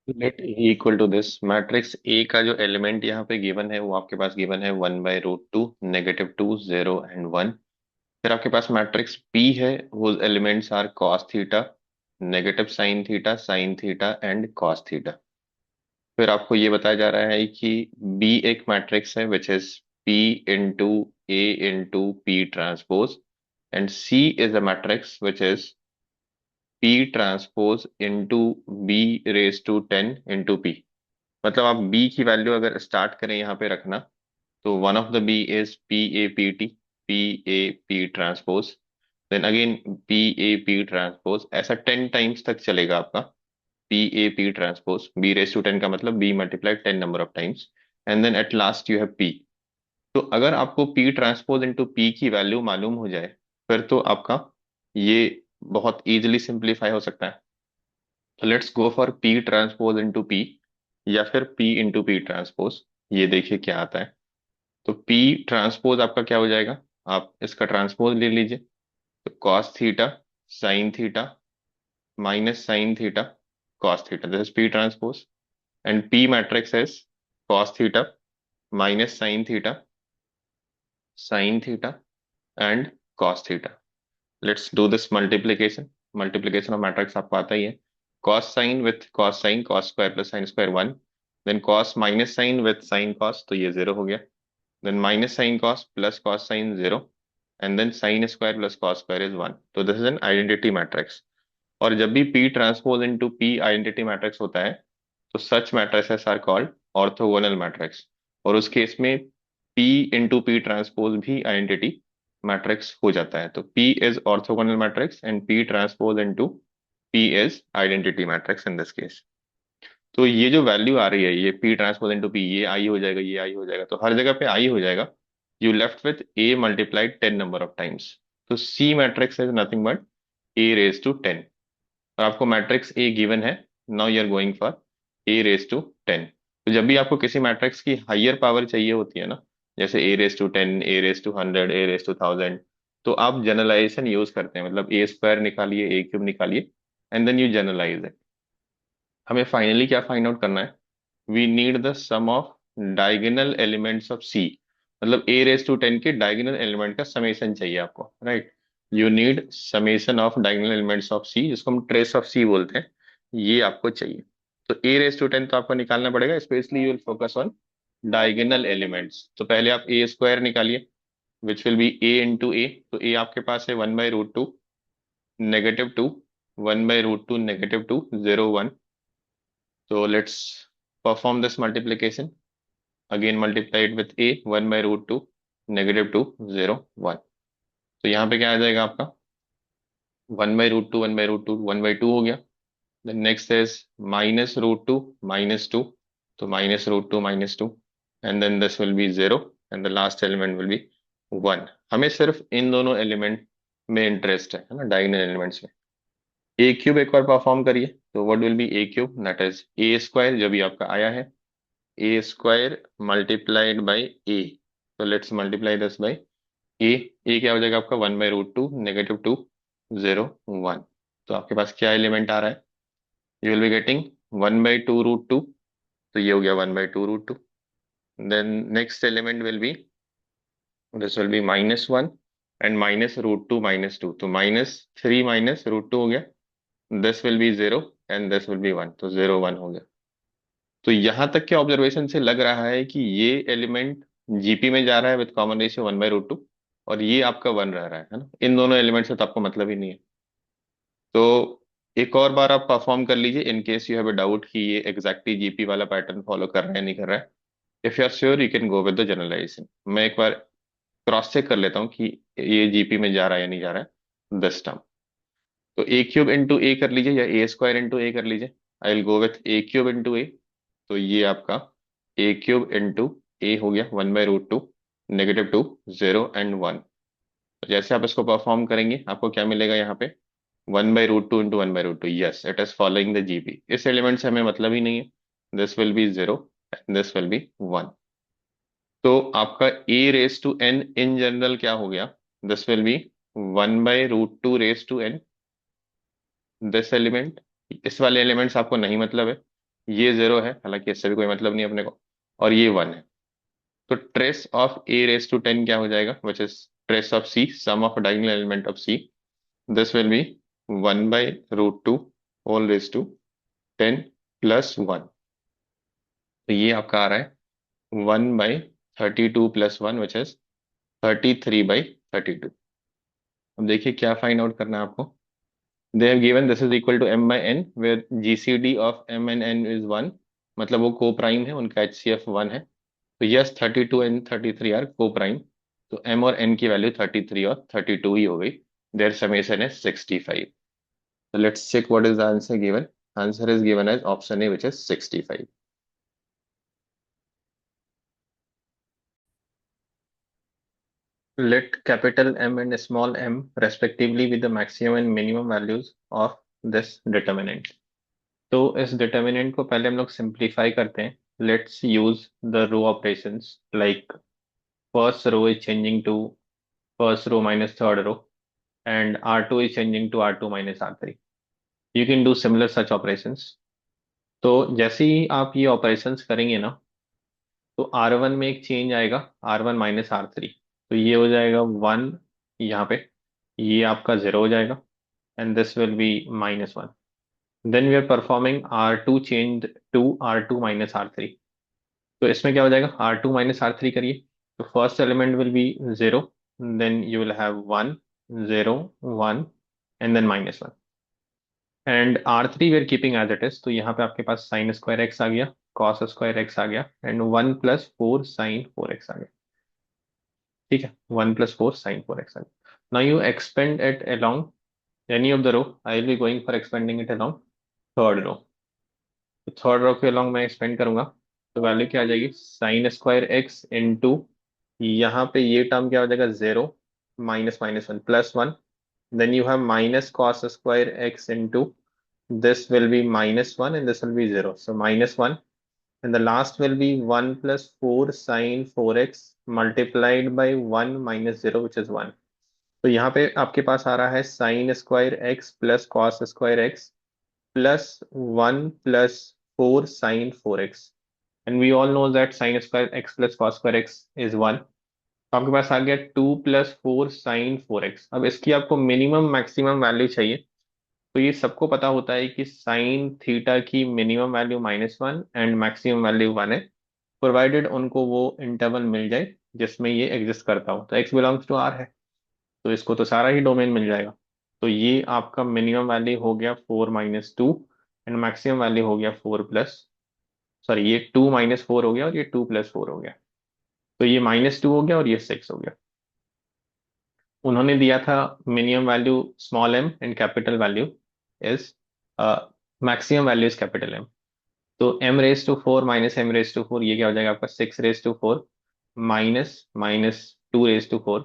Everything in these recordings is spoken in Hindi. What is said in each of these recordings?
Late A equal to this matrix A का जो एलिमेंट यहाँ पे गिवन है वो आपके पास गिवन है 1/√2, -2, 0 एंड 1। फिर आपके पास मैट्रिक्स पी है, वो elements are cos theta, sine theta and cos theta. फिर आपको ये बताया जा रहा है कि बी एक मैट्रिक्स है which is P into A into P transpose, and C is a matrix which is P transpose into B raise to 10 into P. मतलब आप बी की वैल्यू अगर स्टार्ट करें यहाँ पे रखना, तो one of the B is P A P T, P A P transpose, then again P A P transpose, ऐसा 10 टाइम्स तक चलेगा आपका P A P transpose. B raise to 10 का मतलब B multiplied 10 number of times, and then at last you have P. तो अगर आपको पी ट्रांसपोज इंटू पी की वैल्यू मालूम हो जाए, फिर तो आपका ये बहुत इजीली सिंप्लीफाई हो सकता है। तो let's go for P transpose into P, या फिर पी इंटू पी ट्रांसपोज। ये देखिए क्या आता है। तो पी ट्रांसपोज आपका क्या हो जाएगा, आप इसका ट्रांसपोज ले लीजिए। तो cos theta sine theta minus sine theta cos theta, this is P transpose. And P matrix is cos theta minus sine theta and cos theta. Let's do this multiplication. Multiplication of matrix आपको आता ही है। Cos sine with cos sine, cos square plus sine square 1, then cos minus sine with sine cos, तो ये 0 हो गया। Then minus sine cos plus cos sign 0, and then sine square plus cos square is 1। तो this is an identity matrix. और जब भी P transpose into P identity matrix होता है, तो such matrices are called orthogonal matrix. और उस केस में पी इंटू पी ट्रांसपोज भी आइडेंटिटी मैट्रिक्स हो जाता है। तो P is orthogonal matrix and P transpose into P is identity matrix in this case. तो ये जो वैल्यू आ रही है, ये पी ट्रांसपोज इनटू पी, ये आई हो जाएगा, ये आई हो जाएगा, तो हर जगह पे आई हो जाएगा। You left with a multiplied 10 number of times. तो C matrix is nothing but A raise to 10। और आपको मैट्रिक्स ए गिवन है, now you are going for A raise to 10। तो जब भी आपको किसी मैट्रिक्स की हायर पावर चाहिए होती है ना, जैसे A raise to 10, A raise to 100, A raise to 1000, तो आप जनरलाइजेशन यूज करते हैं। मतलब ए स्क्वायर निकालिए, ए क्यूब निकालिए, and then you generalise it. हमें फाइनली क्या फाइंड आउट करना है, we need the sum of diagonal elements of C. मतलब ए रेज टू 10 के डायगोनल एलिमेंट का समेशन चाहिए आपको, right. You need summation of diagonal elements of C, जिसको हम ट्रेस ऑफ सी बोलते हैं, ये आपको चाहिए। तो ए रेज टू 10 तो आपको निकालना पड़ेगा, specially you will focus on diagonal elements. तो पहले आप ए स्क्वायर निकालिए which will be A into A. तो ए आपके पास है 1/√2, -2, 1/√2, -2, 0 1। So let's perform this multiplication. Again multiplied with a, 1/√2, -2, 0 1। तो यहाँ पे क्या आ जाएगा आपका, 1/√2, 1/√2, 1/2 हो गया। देन नेक्स्ट इज -√2, -2, तो -√2, -2, and then this will be 0, and the last element will be 1। हमें सिर्फ इन दोनों एलिमेंट में इंटरेस्ट है ना, डायगोनल एलिमेंट्स में। ए क्यूब एक बार परफॉर्म करिए, तो what will be A cube, that is a square, जो भी आपका आया है, ए स्क्वायर मल्टीप्लाइड बाई ए। तो लेट्स मल्टीप्लाई दिस बाई ए। ए क्या हो जाएगा आपका, 1/√2, -2, 0 1। तो आपके पास क्या एलिमेंट आ रहा है, यू विल बी गेटिंग 1/2√2, तो ये हो गया 1/2√2। Then next element will be, this will be -1 and -√2, -2, तो -3 -√2 हो गया। This will be 0 and this will be 1, तो 0 1 हो गया। तो यहां तक के ऑब्जर्वेशन से लग रहा है कि ये एलिमेंट जीपी में जा रहा है विद कॉमन रेशियो 1/√2, और ये आपका 1 रह रहा है ना। इन दोनों एलिमेंट से तो आपको मतलब ही नहीं है। तो एक और बार आप परफॉर्म कर लीजिए, in case you have a doubt कि ये एग्जैक्टली जीपी वाला पैटर्न फॉलो कर रहा है नहीं कर रहा है। If you are sure you can go with the generalization. मैं एक बार क्रॉस चेक कर लेता हूँ कि ये जीपी में जा रहा है या नहीं जा रहा है दिस टर्म। तो ए क्यूब इंटू ए कर लीजिए, या ए स्क्वायर इंटू ए कर लीजिए। I will go with A cube into A. तो ये आपका ए क्यूब इंटू ए हो गया 1/√2, -2, 0 एंड 1। तो जैसे आप इसको परफॉर्म करेंगे, आपको क्या मिलेगा यहाँ पे, 1/√2 into 1/√2, yes it is following the GP. इस एलिमेंट से हमें मतलब ही नहीं है। This will be 0, this will be 1। तो आपका A raise to n in general क्या हो गया, this will be 1/√2 raise to n, this element. इस वाले एलिमेंट्स आपको नहीं मतलब है, ये 0 है, हालांकि इससे भी कोई मतलब नहीं अपने को, और ये 1 है। तो trace of a raise to 10 क्या हो जाएगा, which is trace of c, sum of diagonal element of c, this will be 1/√2 whole raise to 10 plus 1। तो ये आपका आ रहा है 1/32 + 1, विच इज 33/32। अब देखिए क्या फाइंड आउट करना है आपको। They have given this is equal to m/n, where GCD of m and n is 1, मतलब वो को प्राइम है, उनका HCF 1 है। तो yes 32 and 33 are coprime. तो m और n की वैल्यू 33 और 32 ही हो गई। Their summation is 65। So let's check what is the answer given. Answer is given as option A, which is 65. Let capital M and small m respectively with the maximum and minimum values of this determinant. तो इस डिटर्मिनेंट को पहले हम लोग सिंप्लीफाई करते हैं। Let's use the row operations, like first row is changing to first row minus third row, and R2 is changing to R2 minus R3. You can do similar such operations. तो जैसे ही आप ये ऑपरेशंस करेंगे ना, तो R1 में एक चेंज आएगा, R1 माइनस R3। तो ये हो जाएगा 1 यहाँ पे, ये आपका 0 हो जाएगा, and this will be -1। Then we are performing R2 change to R2 minus R3। तो इसमें क्या हो जाएगा, R2 माइनस R3 करिए। तो first element will be 0, then you will have 1 0 1 and then -1, and R3 we are keeping as it is. तो यहाँ पे आपके पास साइन स्क्वायर एक्स आ गया, कॉस स्क्वायर एक्स आ गया, एंड 1 + 4 साइन 4x आ गया। ठीक है, 1 + 4 साइन 4x आ गया। Now you expand it along any of the row. I will be going for expanding it along third row. तो थर्ड रो के अलोंग मैं एक्सपेंड करूंगा, तो वैल्यू क्या आ जाएगी, साइन स्क्वायर एक्स इंटू, यहाँ पे ये टर्म क्या हो जाएगा, 0 -1 +1, then you have minus cos square x into, this will be -1 and this will be 0, so -1, and the last will be 1 + 4 sin 4x multiplied by 1 minus 0, which is 1। तो यहाँ पे आपके पास आ रहा है sign square x plus cos square x plus 1 + 4 sin 4x, and we all know that sin square x plus cos square x is 1। तो आपके पास आ गया 2 + 4 sin 4x। अब इसकी आपको मिनिमम मैक्सिमम वैल्यू चाहिए। तो ये सबको पता होता है कि साइन थीटा की minimum value -1 and maximum value 1 है, प्रोवाइडेड उनको वो इंटरवल मिल जाए जिसमें ये एग्जिस्ट करता हो। तो x बिलोंग्स टू R है, तो इसको तो सारा ही डोमेन मिल जाएगा। तो ये आपका मिनिमम वैल्यू हो गया 4 - 2, एंड मैक्सिमम वैल्यू हो गया 4 प्लस, सॉरी ये 2 - 4 हो गया और ये 2 + 4 हो गया। तो ये -2 हो गया और ये 6 हो गया। उन्होंने दिया था minimum value small m and capital value is, maximum value is capital M। तो m⁻⁴ -m⁻⁴, ये क्या हो जाएगा आपका 6⁻⁴ -2⁻⁴,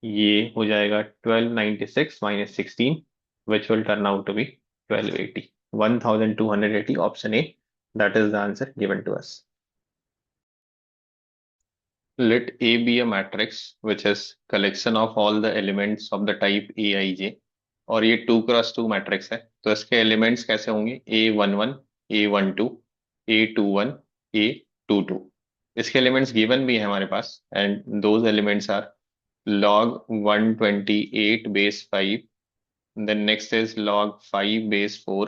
ये हो जाएगा 1296 -16, which will turn out to be 1280, 1280, option A, that is the answer given to us। Let A be a matrix which is collection of all the elements of the type Aij, और ये 2 × 2 मैट्रिक्स है। तो इसके एलिमेंट्स कैसे होंगे, A11 A12 A21 A22। इसके एलिमेंट्स गिवन भी है हमारे पास, and those elements are log 128 base 5, then next is log 5 base 4।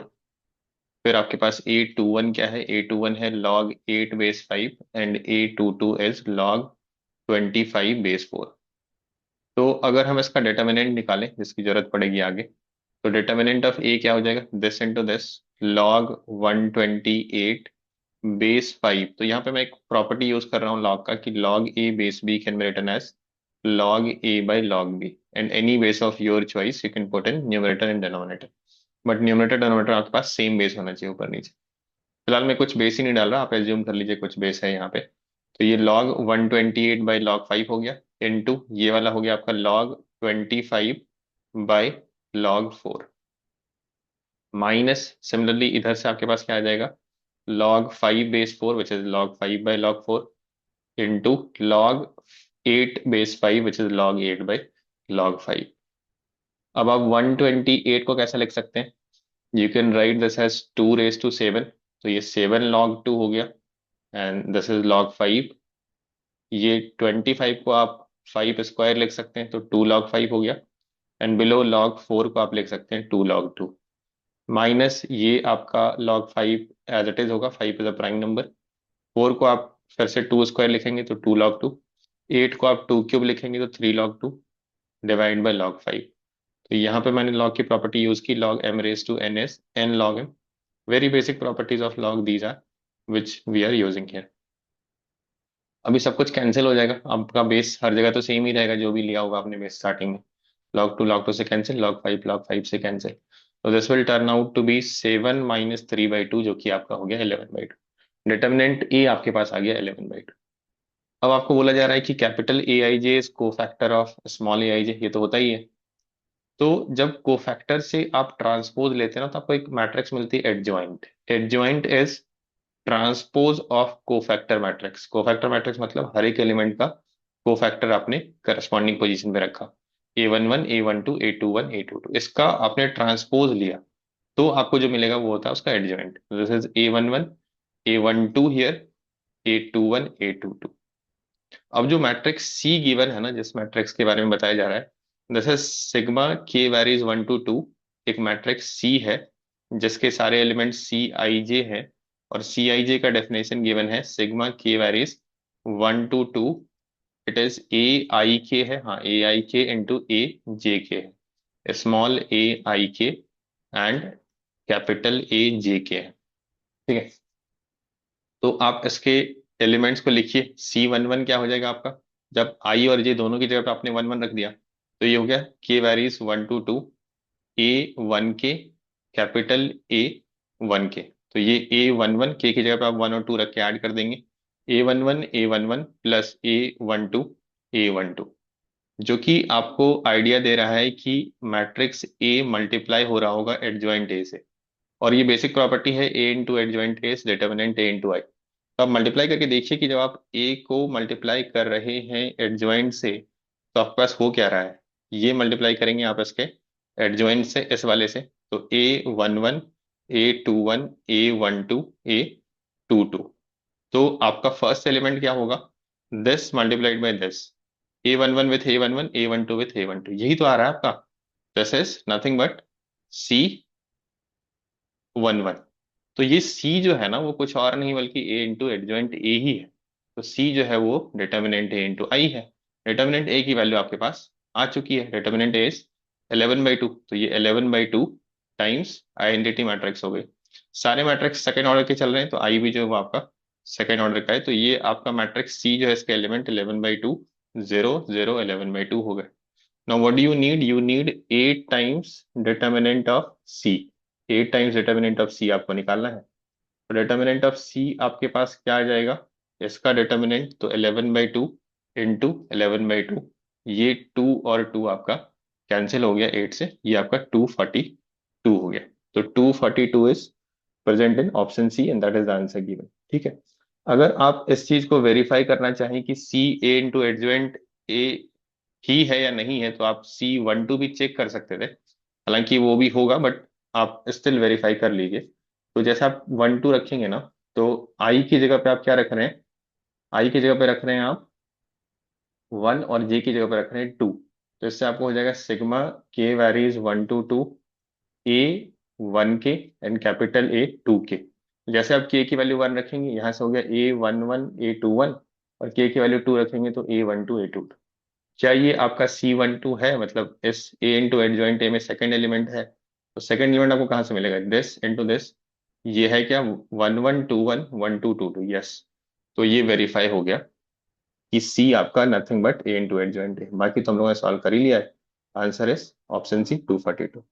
फिर आपके पास A21 क्या है, A21 है log 8 base 5, and A22 is log 25 base 4। तो अगर हम इसका डिटर्मिनेंट निकालें, जिसकी जरूरत पड़ेगी आगे, तो डिटर्मिनेंट ऑफ ए क्या हो जाएगा, this into this log 128 base 5। तो यहाँ पे मैं एक प्रॉपर्टी यूज कर रहा हूँ log का, कि log a base b can be written as log a by log b, and any base of your choice you can put in numerator and denominator, but numerator denominator आपके पास सेम बेस होना चाहिए ऊपर नीचे। फिलहाल मैं कुछ बेस ही नहीं डाल रहा, आप एज्यूम कर लीजिए कुछ बेस है यहाँ पे। तो ये log 128 बाई log 5 हो गया, इनटू ये वाला हो गया आपका log 25 by log 4, minus similarly इधर से आपके पास क्या आ जाएगा, log 5 base 4 which is log 5 by log 4, into log 8 base 5 which is log 8 by log 5। अब आप 128 को कैसे लिख सकते हैं, you can write this as 2 raised to 7, तो ये 7 log 2 हो गया एंड दिस इज log 5। ये 25 को आप 5 स्क्वायर लिख सकते हैं तो 2 log 5 हो गया एंड बिलो log 4 को आप लिख सकते हैं 2 log 2 माइनस ये आपका log 5 एज इट इज होगा। 5 इज अ प्राइम नंबर। 4 को आप फिर से 2 स्क्वायर लिखेंगे तो 2 log 2। 8 को आप 2 क्यूब लिखेंगे तो 3 log 2 डिवाइड बाई log 5। तो यहाँ पे मैंने log की प्रॉपर्टी यूज की, log m raised to n is n log m। Very basic properties of log these are which we are using here. अभी सब कुछ कैंसिल हो जाएगा, आपका बेस हर जगह तो सेम ही रहेगा जो भी लिया होगा आपने बेस स्टार्टिंग में। log 2 से कैंसिल, log 5 से कैंसिल। तो this will turn out to be 7 - 3/2 जो कि आपका हो गया 11/2। डिटर्मिनेंट ए आपके पास आ गया 11/2। अब आपको बोला जा रहा है कि capital A I J is cofactor of small A I J, ये तो होता ही है। तो जब कोफैक्टर से आप ट्रांसपोज लेते हैं ना तो आपको एक मैट्रिक्स मिलती है adjoint. Adjoint is transpose of cofactor matrix. Cofactor matrix मतलब हर एक एलिमेंट का कोफैक्टर आपने करस्पॉन्डिंग पोजीशन पे रखा। A11 A12 A21 A22 इसका आपने ट्रांसपोज लिया तो आपको जो मिलेगा वो होता है उसका adjoint. This is A11 A12 here, A21 A22। अब जो मैट्रिक्स सी गिवन है ना, जिस मैट्रिक्स के बारे में बताया जा रहा है, this is sigma K varies 1 to 2। एक मैट्रिक्स सी है जिसके सारे एलिमेंट सी आई जे हैं और सी आई जे का डेफिनेशन गिवन है sigma K varies 1 to 2। It is A I K है, हाँ ए आई के इंटू ए जे के है। स्मॉल ए आई के एंड कैपिटल ए जे के है। ठीक है, तो आप इसके एलिमेंट्स को लिखिए। C11 क्या हो जाएगा आपका, जब आई और जे दोनों की जगह पे आपने 1 1 रख दिया तो ये हो गया के वैरीज 1 to 2 A1 के कैपिटल A1 के। तो ये A11 के की जगह पे आप 1 और 2 रख के ऐड कर देंगे। A11 प्लस A12 जो कि आपको आइडिया दे रहा है कि मैट्रिक्स ए मल्टीप्लाई हो रहा होगा एडजॉइंट ए से। और ये बेसिक प्रॉपर्टी है A into adjoint A determinant A into I. तो आप मल्टीप्लाई करके देखिए कि जब आप ए को मल्टीप्लाई कर रहे हैं एडजॉइंट से तो आपके पास हो क्या रहा है। ये मल्टीप्लाई करेंगे आप इसके एडजॉइंट से, इस वाले से, तो A11 A21 A12 A22। तो आपका फर्स्ट एलिमेंट क्या होगा, this multiplied by this. A11 with A11 A12 with A12, यही तो आ रहा है आपका। This is nothing but C11। तो ये सी जो है ना वो कुछ और नहीं बल्कि ए इंटू एडजॉइंट ए ही है। तो सी जो है वो डिटर्मिनेंट ए इंटू आई है। डिटर्मिनेंट ए की वैल्यू आपके पास आ चुकी है। Determinant A is 11/2। तो ये 11/2 टाइम्स आइडेंटिटी मैट्रिक्स हो गई। सारे मैट्रिक्स सेकंड ऑर्डर के चल रहे हैं तो आई भी जो है वो आपका सेकंड ऑर्डर का है। तो ये आपका मैट्रिक्स सी जो है इसके एलिमेंट 11/2 0 0 11/2 हो गए। Now what do you need? You need 8 times determinant of C। 8 times determinant of C आपको निकालना है। तो डिटर्मिनेंट ऑफ सी आपके पास क्या आ जाएगा, इसका डिटर्मिनेंट तो 11/2 इंटू 11/2। ये 2 और 2 आपका कैंसिल हो गया 8 से, ये आपका 242 हो गया। तो 242 is present in option C and that is the answer given. ठीक है, अगर आप इस चीज को वेरीफाई करना चाहें कि सी ए इंटू एडजॉइंट ए ही है या नहीं है तो आप C12 भी चेक कर सकते थे, हालांकि वो भी होगा बट आप स्टिल वेरीफाई कर लीजिए। तो जैसे आप 1 2 रखेंगे ना तो आई की जगह पे आप क्या रख रहे हैं, आई की जगह पे रख रहे हैं आप 1 और जे की जगह पे रख रहे हैं 2। तो इससे आपको हो जाएगा sigma K varies 1 to 2 A1 के एंड कैपिटल A2 के। जैसे आप के की वैल्यू 1 रखेंगे यहाँ से हो गया A11 A21 और के की वैल्यू 2 रखेंगे तो A12 A22। क्या ये आपका C12 है, मतलब इस ए इंटू एडजॉइंट ए में सेकंड एलिमेंट है। तो सेकंड एलिमेंट आपको कहाँ से मिलेगा, दिस इंटू दिस। ये है क्या 1121 1222, यस। तो ये वेरीफाई हो गया कि सी आपका nothing but A into adjoint है। बाकी तो हम लोगों ने सॉल्व कर ही लिया है। Answer is option C 242।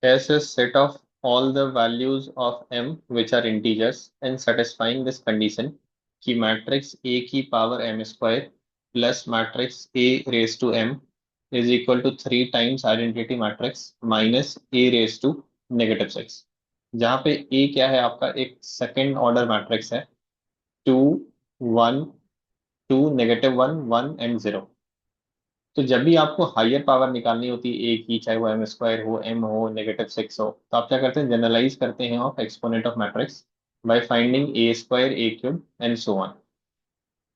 S is set of all the values of m which are integers and satisfying this condition कि मैट्रिक्स a की power m square plus matrix a raise to m is equal to 3 times identity matrix minus a raise to -6। जहाँ पे a क्या है आपका एक सेकेंड ऑर्डर मैट्रिक्स है, 2 1 2 -1 1 एंड 0। तो जब भी आपको हायर पावर निकालनी होती है ए की, चाहे वो एम स्क्वायर हो, एम हो, -6 हो, तो आप क्या करते हैं, जनरलाइज करते हैं of exponent of matrix by finding A square, A cube and so on.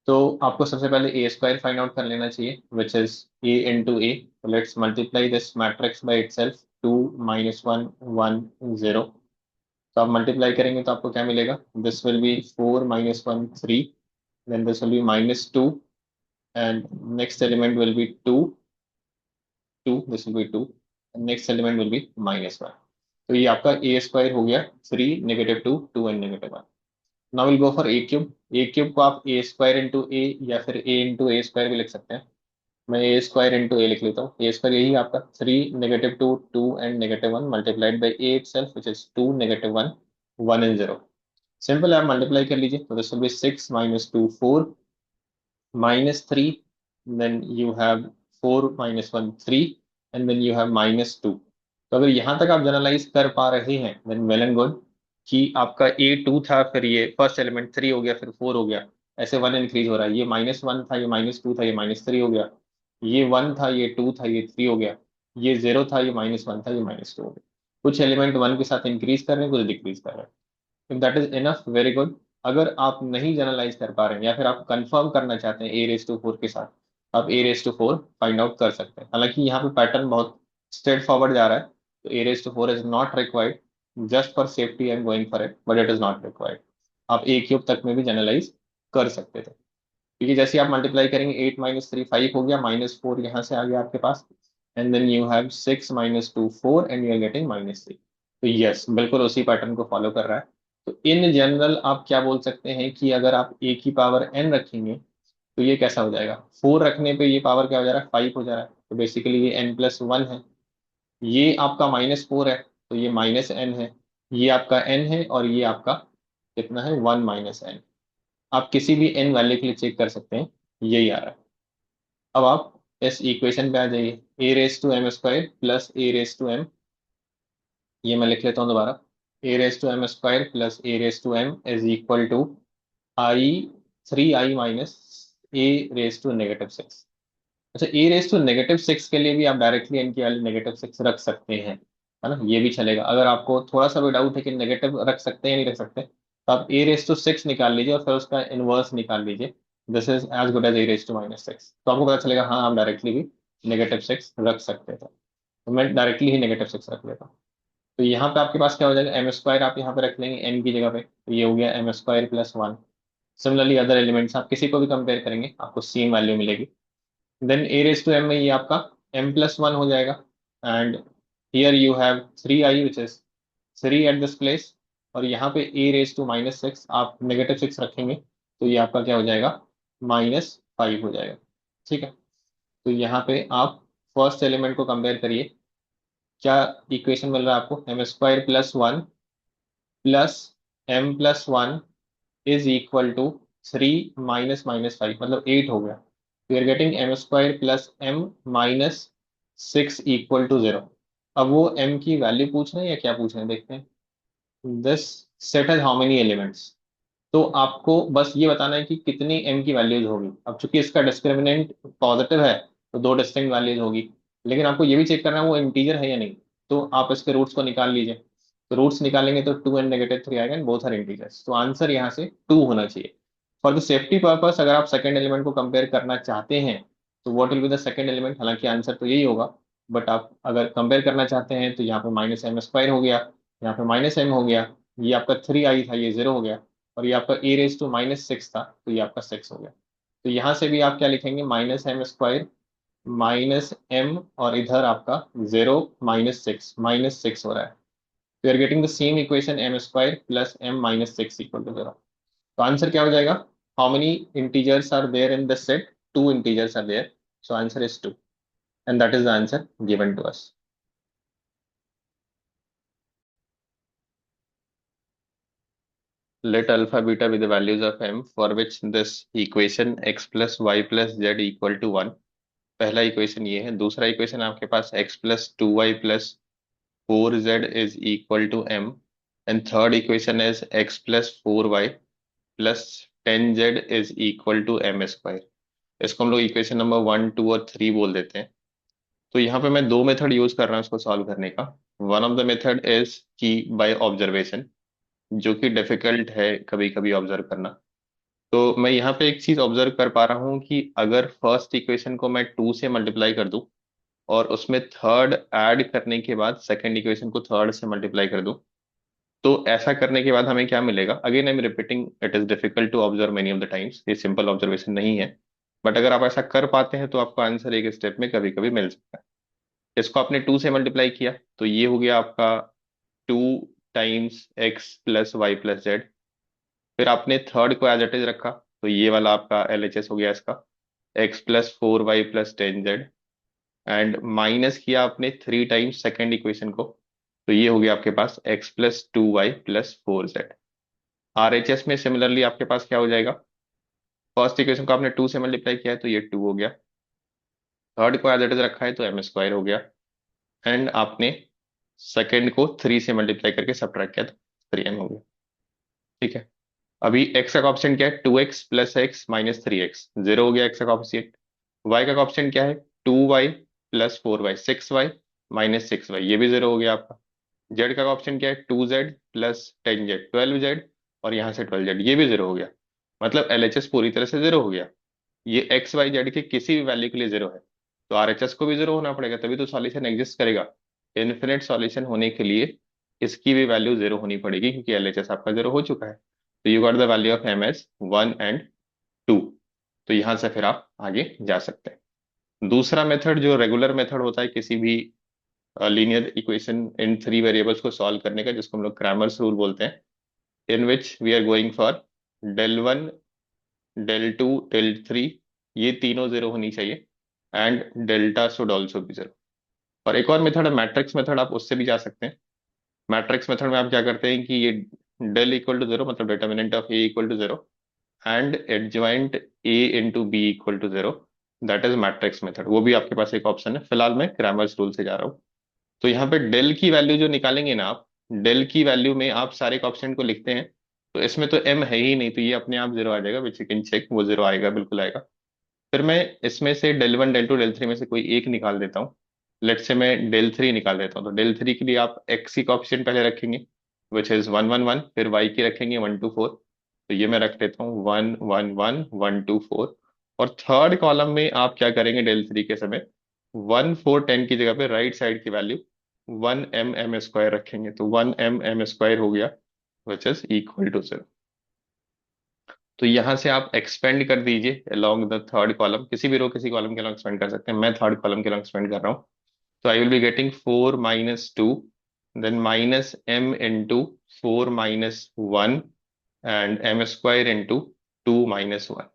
तो आपको सबसे पहले ए स्क्वायर फाइंड आउट कर लेना चाहिए, which is a into A. Let's multiply this matrix by itself, 2 -1 1 0। तो आप मल्टीप्लाई करेंगे तो आपको क्या मिलेगा, this will B 4 -1 3, then this will be -2, and next element will be 2, 2, this will be 2, and next element will be -1। तो ये आपका ए स्क्वायर हो गया 3 -2 2 and -1। Now will go for a cube. A cube को आप ए स्क्वायर इंटू ए या फिर ए इंटू ए स्क्वायर भी लिख सकते हैं। मैं ए स्क्वायर इंटू ए लिख लेता हूँ। ए स्क्वायर यही आपका 3 -2 2 and -1 multiplied by A itself which is 2 -1 1 and 0। Simple है, आप मल्टीप्लाई कर लीजिए तो this will B 6 -2 4 -3, then you have 4 -1 3, and then you have -2। तो अगर यहाँ तक आप जनरलाइज कर पा रहे हैं देन वेल एंड गुड, कि आपका ए 2 था, फिर ये फर्स्ट एलिमेंट 3 हो गया, फिर 4 हो गया, ऐसे 1 इंक्रीज हो रहा है। ये -1 था, ये -2 था, ये -3 हो गया, ये 1 था, ये 2 था, ये 3 हो गया, ये 0 था, ये -1 था, ये -2 हो गया। कुछ एलिमेंट 1 के साथ इंक्रीज कर रहे हैं, कुछ डिक्रीज कर रहे हैं। If that is enough, very good. अगर आप नहीं जनरलाइज कर पा रहे हैं या फिर आप कंफर्म करना चाहते हैं a⁴ के साथ, आप a⁴ फाइंड आउट कर सकते हैं। हालांकि यहाँ पे पैटर्न बहुत स्ट्रेट फॉरवर्ड जा रहा है, तो a⁴ is not required, just for safety I am going for it, but it is not required. आप ए क्यूब तक में भी जनरलाइज कर सकते थे, क्योंकि जैसे आप मल्टीप्लाई करेंगे 8 -3 5 हो गया, -4 यहाँ से आ गया आपके पास, and then you have 6 -2 4 and you are getting -3। तो यस, बिल्कुल उसी पैटर्न को फॉलो कर रहा है। तो इन जनरल आप क्या बोल सकते हैं कि अगर आप ए की पावर n रखेंगे तो ये कैसा हो जाएगा, 4 रखने पे ये पावर क्या हो जा रहा है, 5 हो जा रहा है। तो बेसिकली ये n+1 है। ये आपका -4 है तो ये -n है। ये आपका n है और ये आपका कितना है, 1 -n। आप किसी भी n वैल्यू के लिए चेक कर सकते हैं, यही आ रहा है। अब आप इस इक्वेशन पे आ जाइए, a⁻m² प्लस a⁻m, ये मैं लिख लेता हूँ दोबारा, a⁻m² plus a⁻m is equal to i 3i minus a⁻⁻6। अच्छा, a⁻⁻6 के लिए भी आप डायरेक्टली n की वैल्यू -6 रख सकते हैं, है ना, ये भी चलेगा। अगर आपको थोड़ा सा भी डाउट है कि नेगेटिव रख सकते हैं या नहीं रख सकते, तो आप a⁻6 निकाल लीजिए और फिर उसका इनवर्स निकाल लीजिए। This is as good as a⁻−6, तो आपको पता चलेगा हाँ, आप डायरेक्टली भी -6 रख सकते थे। तो मैं डायरेक्टली ही -6 रख लेता हूँ। तो यहाँ पे आपके पास क्या हो जाएगा, m² आप यहाँ पे रख लेंगे n की जगह पे, तो ये हो गया m² plus 1। Similarly other elements आप किसी को भी कंपेयर करेंगे आपको सेम वैल्यू मिलेगी। देन a⁻m में ये आपका m+1 हो जाएगा, and here you have 3i which is 3 at this place, और यहाँ पे a⁻⁻6 आप -6 रखेंगे तो ये आपका क्या हो जाएगा, -5 हो जाएगा। ठीक है, तो यहाँ पे आप फर्स्ट एलिमेंट को कंपेयर करिए, क्या इक्वेशन मिल रहा है आपको, m² plus 1 plus m+1 is equal to 3 -5, मतलब 8 हो गया। We are getting m² plus m−6 equal to 0। अब वो m की वैल्यू पूछ रहे हैं या क्या पूछ रहे हैं, देखते हैं। This set has how many elements, तो आपको बस ये बताना है कि कितनी m की वैल्यूज होगी। अब चूंकि इसका डिस्क्रिमिनेंट पॉजिटिव है तो दो डिस्टिंक्ट वैल्यूज होगी, लेकिन आपको ये भी चेक करना है वो इंटीजर है या नहीं। तो आप इसके रूट्स को निकाल लीजिए, तो रूट्स निकालेंगे तो 2 एंड -3 आएगा, एंड बोथ आर इंटीजर्स, तो आंसर यहाँ से 2 होना चाहिए। फॉर द सेफ्टी पर्पस अगर आप सेकंड एलिमेंट को कंपेयर करना चाहते हैं तो what will be the second element, हालांकि आंसर तो यही होगा, बट आप अगर कंपेयर करना चाहते हैं तो यहाँ पे -m² हो गया, यहाँ पे -m हो गया, ये आपका 3i था, ये 0 हो गया, और ये आपका a⁻⁻6 था तो ये आपका 6 हो गया। तो यहाँ से भी आप क्या लिखेंगे, -m² -m, और इधर आपका 0 -6 हो रहा है। तो you are getting the same equation, m² plus m−6 equal to 0। तो आंसर क्या हो जाएगा, how many integers are there in the set, 2 integers are there, so answer is 2, and that is the answer given to us. Let alpha beta be the values of m for which this equation x plus y plus z equal to 1। पहला इक्वेशन ये है। दूसरा इक्वेशन आपके पास x plus 2y plus 4z is equal to m, and third equation is x plus 4y plus 10z is equal to m square। इसको हम लोग इक्वेशन नंबर 1, 2 और 3 बोल देते हैं। तो यहाँ पे मैं दो मेथड यूज कर रहा हूँ इसको सॉल्व करने का। One of the method is की बाय ऑब्जर्वेशन, जो कि डिफिकल्ट है कभी कभी ऑब्जर्व करना। तो मैं यहाँ पे एक चीज ऑब्जर्व कर पा रहा हूँ कि अगर फर्स्ट इक्वेशन को मैं 2 से मल्टीप्लाई कर दूं और उसमें थर्ड ऐड करने के बाद सेकंड इक्वेशन को थर्ड से मल्टीप्लाई कर दूं, तो ऐसा करने के बाद हमें क्या मिलेगा? Again I am repeating, it is difficult to observe many of the times, ये सिंपल ऑब्जर्वेशन नहीं है। बट अगर आप ऐसा कर पाते हैं तो आपका आंसर एक स्टेप में कभी कभी मिल सकता है। इसको आपने 2 से मल्टीप्लाई किया तो ये हो गया आपका 2 times x plus y plus z। फिर आपने थर्ड को एज इट इज रखा, तो ये वाला आपका LHS हो गया इसका, x+4y+10z। एंड माइनस किया आपने 3 टाइम्स सेकेंड इक्वेशन को, तो ये हो गया आपके पास x+2y+4z। RHS में सिमिलरली आपके पास क्या हो जाएगा? फर्स्ट इक्वेशन को आपने 2 से मल्टीप्लाई किया है तो ये 2 हो गया, थर्ड को एज इट इज रखा है तो m² हो गया, एंड आपने सेकेंड को 3 से मल्टीप्लाई करके सब्ट्रैक्ट किया तो 3m हो गया। ठीक है। अभी x का ऑप्शन क्या है? 2x+x−3x, 0 हो गया x का ऑप्शन। y का ऑप्शन क्या है? 2y+4y, 6y−6y, ये भी 0 हो गया आपका। z का ऑप्शन क्या है? 2z+10z, 12z, और यहाँ से 12z, ये भी 0 हो गया। मतलब LHS पूरी तरह से 0 हो गया। ये x y z के किसी भी वैल्यू के लिए 0 है, तो RHS को भी 0 होना पड़ेगा, तभी तो सॉल्यूशन एग्जिस्ट करेगा। इन्फिनिट सॉल्यूशन होने के लिए इसकी भी वैल्यू 0 होनी पड़ेगी, क्योंकि LHS आपका 0 हो चुका है। तो you got the value of m as 1 and 2। तो यहां से फिर आप आगे जा सकते हैं। दूसरा मेथड जो रेगुलर मेथड होता है किसी भी लीनियर इक्वेशन इन 3 वेरिएबल्स को सॉल्व करने का, जिसको हम लोग क्रैमर्स रूल बोलते हैं, in which we are going for del 1, del 2, del 3, ये तीनों 0 होनी चाहिए, and delta should also be 0। और एक और मेथड है मैट्रिक्स मेथड, आप उससे भी जा सकते हैं। मैट्रिक्स मेथड में आप क्या करते हैं कि ये del इक्वल टू 0, मतलब determinant of a equal to 0, and adjoint a into b equal to 0, that is matrix method. वो भी आपके पास एक ऑप्शन है। फिलहाल मैं क्रैमर्स रूल से जा रहा हूँ। तो यहाँ पे डेल की वैल्यू जो निकालेंगे ना आप, डेल की वैल्यू में आप सारे ऑप्शन को लिखते हैं, तो इसमें तो m है ही नहीं, तो ये अपने आप 0 आ जाएगा, विच यू कैन चेक, वो 0 आएगा, बिल्कुल आएगा। फिर मैं इसमें से del 1, del 2, del 3 में से कोई एक निकाल देता हूँ। लेट से मैं del 3 निकाल देता हूँ, तो del 3 के लिए आप x की ऑप्शन पहले रखेंगे, विच इज 1 1 1, फिर y की रखेंगे 1 2 4। तो ये मैं रख देता हूँ 1 1 1 1 2 4। और थर्ड कॉलम में आप क्या करेंगे del 3 के समय? 1 4 10 की जगह पे राइट साइड की वैल्यू 1 mm² रखेंगे, तो 1 mm² हो गया, विच इज इक्वल टू 0। तो यहां से आप एक्सपेंड कर दीजिए अलोंग द थर्ड कॉलम, किसी भी रो किसी कॉलम के अलॉन्ग एक्सपेंड कर सकते हैं, मैं थर्ड कॉलम के अलॉन्ग एक्सपेंड कर रहा हूँ। तो I will be getting 4 - 2, then -m × 4 - 1, and m² × 2 - 1।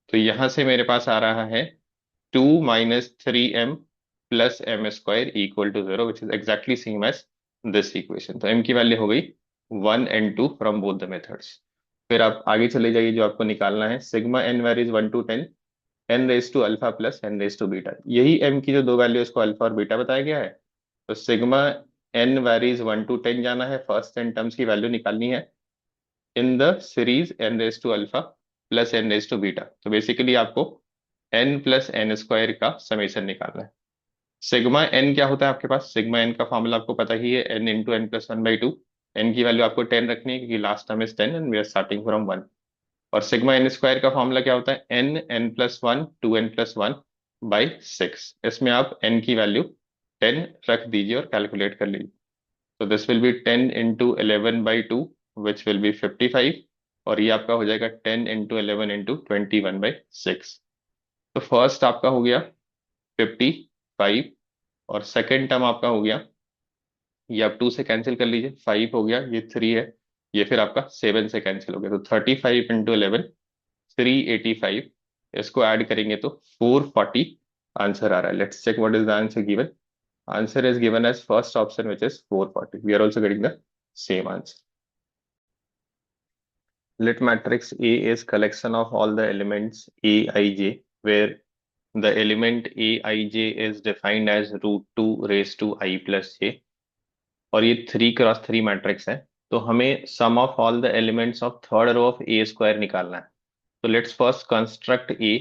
तो यहां से मेरे पास आ रहा है 2 - 3m + m² equal to 0, which is exactly same as this equation. तो m की वैल्यू हो गई 1 and 2 from both the methods. फिर आप आगे चले जाइए, जो आपको निकालना है sigma n varies 1 to 10 n⁻α + n⁻β। यही m की जो दो वैल्यू, इसको अल्फा और बीटा बताया गया है। तो सिग्मा n वेरीज 1 to 10 जाना है, फर्स्ट 10 टर्म्स की वैल्यू निकालनी है in the series n⁻α + n⁻β। तो बेसिकली आपको n + n² का समेशन निकालना है। सिग्मा n क्या होता है आपके पास? सिग्मा n का फॉर्मूला आपको पता ही है, n × n + 1/2। n की वैल्यू आपको 10 रखनी है, क्योंकि last term is 10 and we are starting from 1। और सिग्मा n² का फॉर्मूला क्या होता है? n+1 2n+1/6। इसमें आप n की वैल्यू 10 रख दीजिए और कैलकुलेट कर लीजिए। तो this will B 10 × 11/2, which will B 55। और ये आपका हो जाएगा 10 × 11 × 21/6। तो फर्स्ट आपका हो गया 55, और सेकेंड टर्म आपका हो गया, ये आप 2 से कैंसिल कर लीजिए, 5 हो गया, ये 3 है, ये फिर आपका 7 से कैंसिल हो गया। तो 35 × 11, 385। इसको ऐड करेंगे तो 440 आंसर आ रहा है। Let's check what is the answer given. Answer is given as first option, which is 440। We are also getting the same answer. Let matrix A is collection of all the elements Aij, where the element Aij is defined as √2 raised to i + j। और ये 3 × 3 मैट्रिक्स है, तो हमें sum of all the elements of third row of A² निकालना है। तो let's first construct A।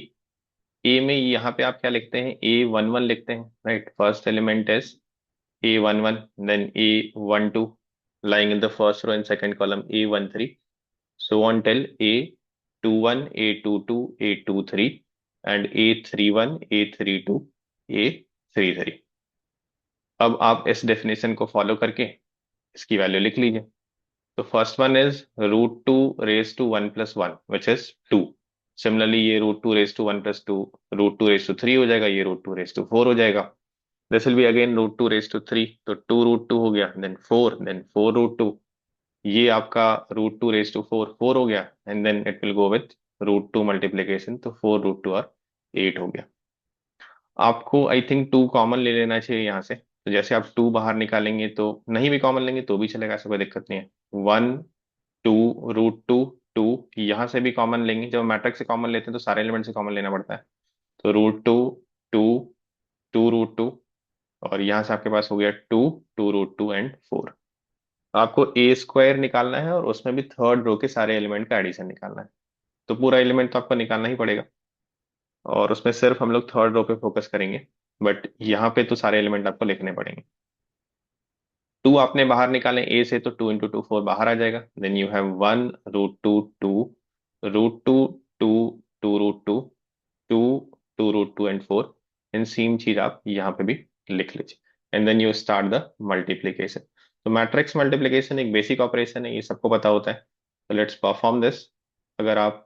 A में यहाँ पे आप क्या लिखते हैं, A11 लिखते हैं, right. First element is A11, then A12 lying in the first row and second column A13, so on till A21, A22, A23 and A31, A32, A33। अब आप इस डेफिनेशन को फॉलो करके इसकी वैल्यू लिख लीजिए। तो first one is √2 raised to 1 + 1 which is 2। Similarly ये √2 raised to 1 + 2 √2 raised to 3 हो जाएगा, ये √2 raised to 4 हो जाएगा। This will be again √2 raised to 3, तो 2 √2 हो गया, देन 4, देन 4 √2, ये आपका √2 raised to 4 4 हो गया, and then it will go with √2 multiplication, तो 4 √2 और 8 हो गया। आपको आई थिंक 2 कॉमन ले लेना चाहिए यहाँ से। तो जैसे आप 2 बाहर निकालेंगे, तो नहीं भी कॉमन लेंगे तो भी चलेगा, ऐसा कोई दिक्कत नहीं है। 1 2 √2 2, यहाँ से भी कॉमन लेंगे। जब मैट्रिक्स से कॉमन लेते हैं तो सारे एलिमेंट से कॉमन लेना पड़ता है। तो √2 2 2 √2, और यहाँ से आपके पास हो गया 2 2 √2 एंड 4। आपको A² निकालना है और उसमें भी थर्ड रो के सारे एलिमेंट का एडिशन निकालना है। तो पूरा एलिमेंट तो आपको निकालना ही पड़ेगा, और उसमें सिर्फ हम लोग थर्ड रो पे फोकस करेंगे, बट यहाँ पे तो सारे एलिमेंट आपको लिखने पड़ेंगे। 2 आपने बाहर निकाले ए से, तो 2 × 2 4 बाहर आ जाएगा। Then you have 1 √2 2 √2 2 2 √2 2 2 √2 and 4। And same चीज आप यहाँ पे भी लिख लीजिए, and then you start the multiplication. तो मैट्रिक्स मल्टीप्लीकेशन एक बेसिक ऑपरेशन है, ये सबको पता होता है। तो लेट्स परफॉर्म दिस। अगर आप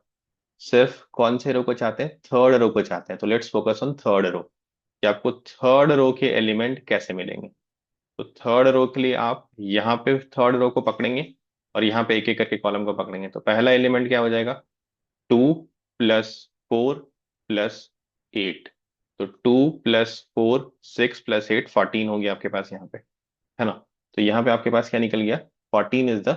सिर्फ कौन से रो को चाहते हैं, थर्ड रो को चाहते हैं, तो let's focus on third row, कि आपको थर्ड रो के एलिमेंट कैसे मिलेंगे। तो थर्ड रो के लिए आप यहाँ पे थर्ड रो को पकड़ेंगे और यहाँ पे एक एक करके कॉलम को पकड़ेंगे। तो पहला एलिमेंट क्या हो जाएगा, 2 + 4 + 8। तो 2 + 4 6 + 8 14 हो गया आपके पास यहाँ पे, है ना। तो यहाँ पे आपके पास क्या निकल गया, 14 is the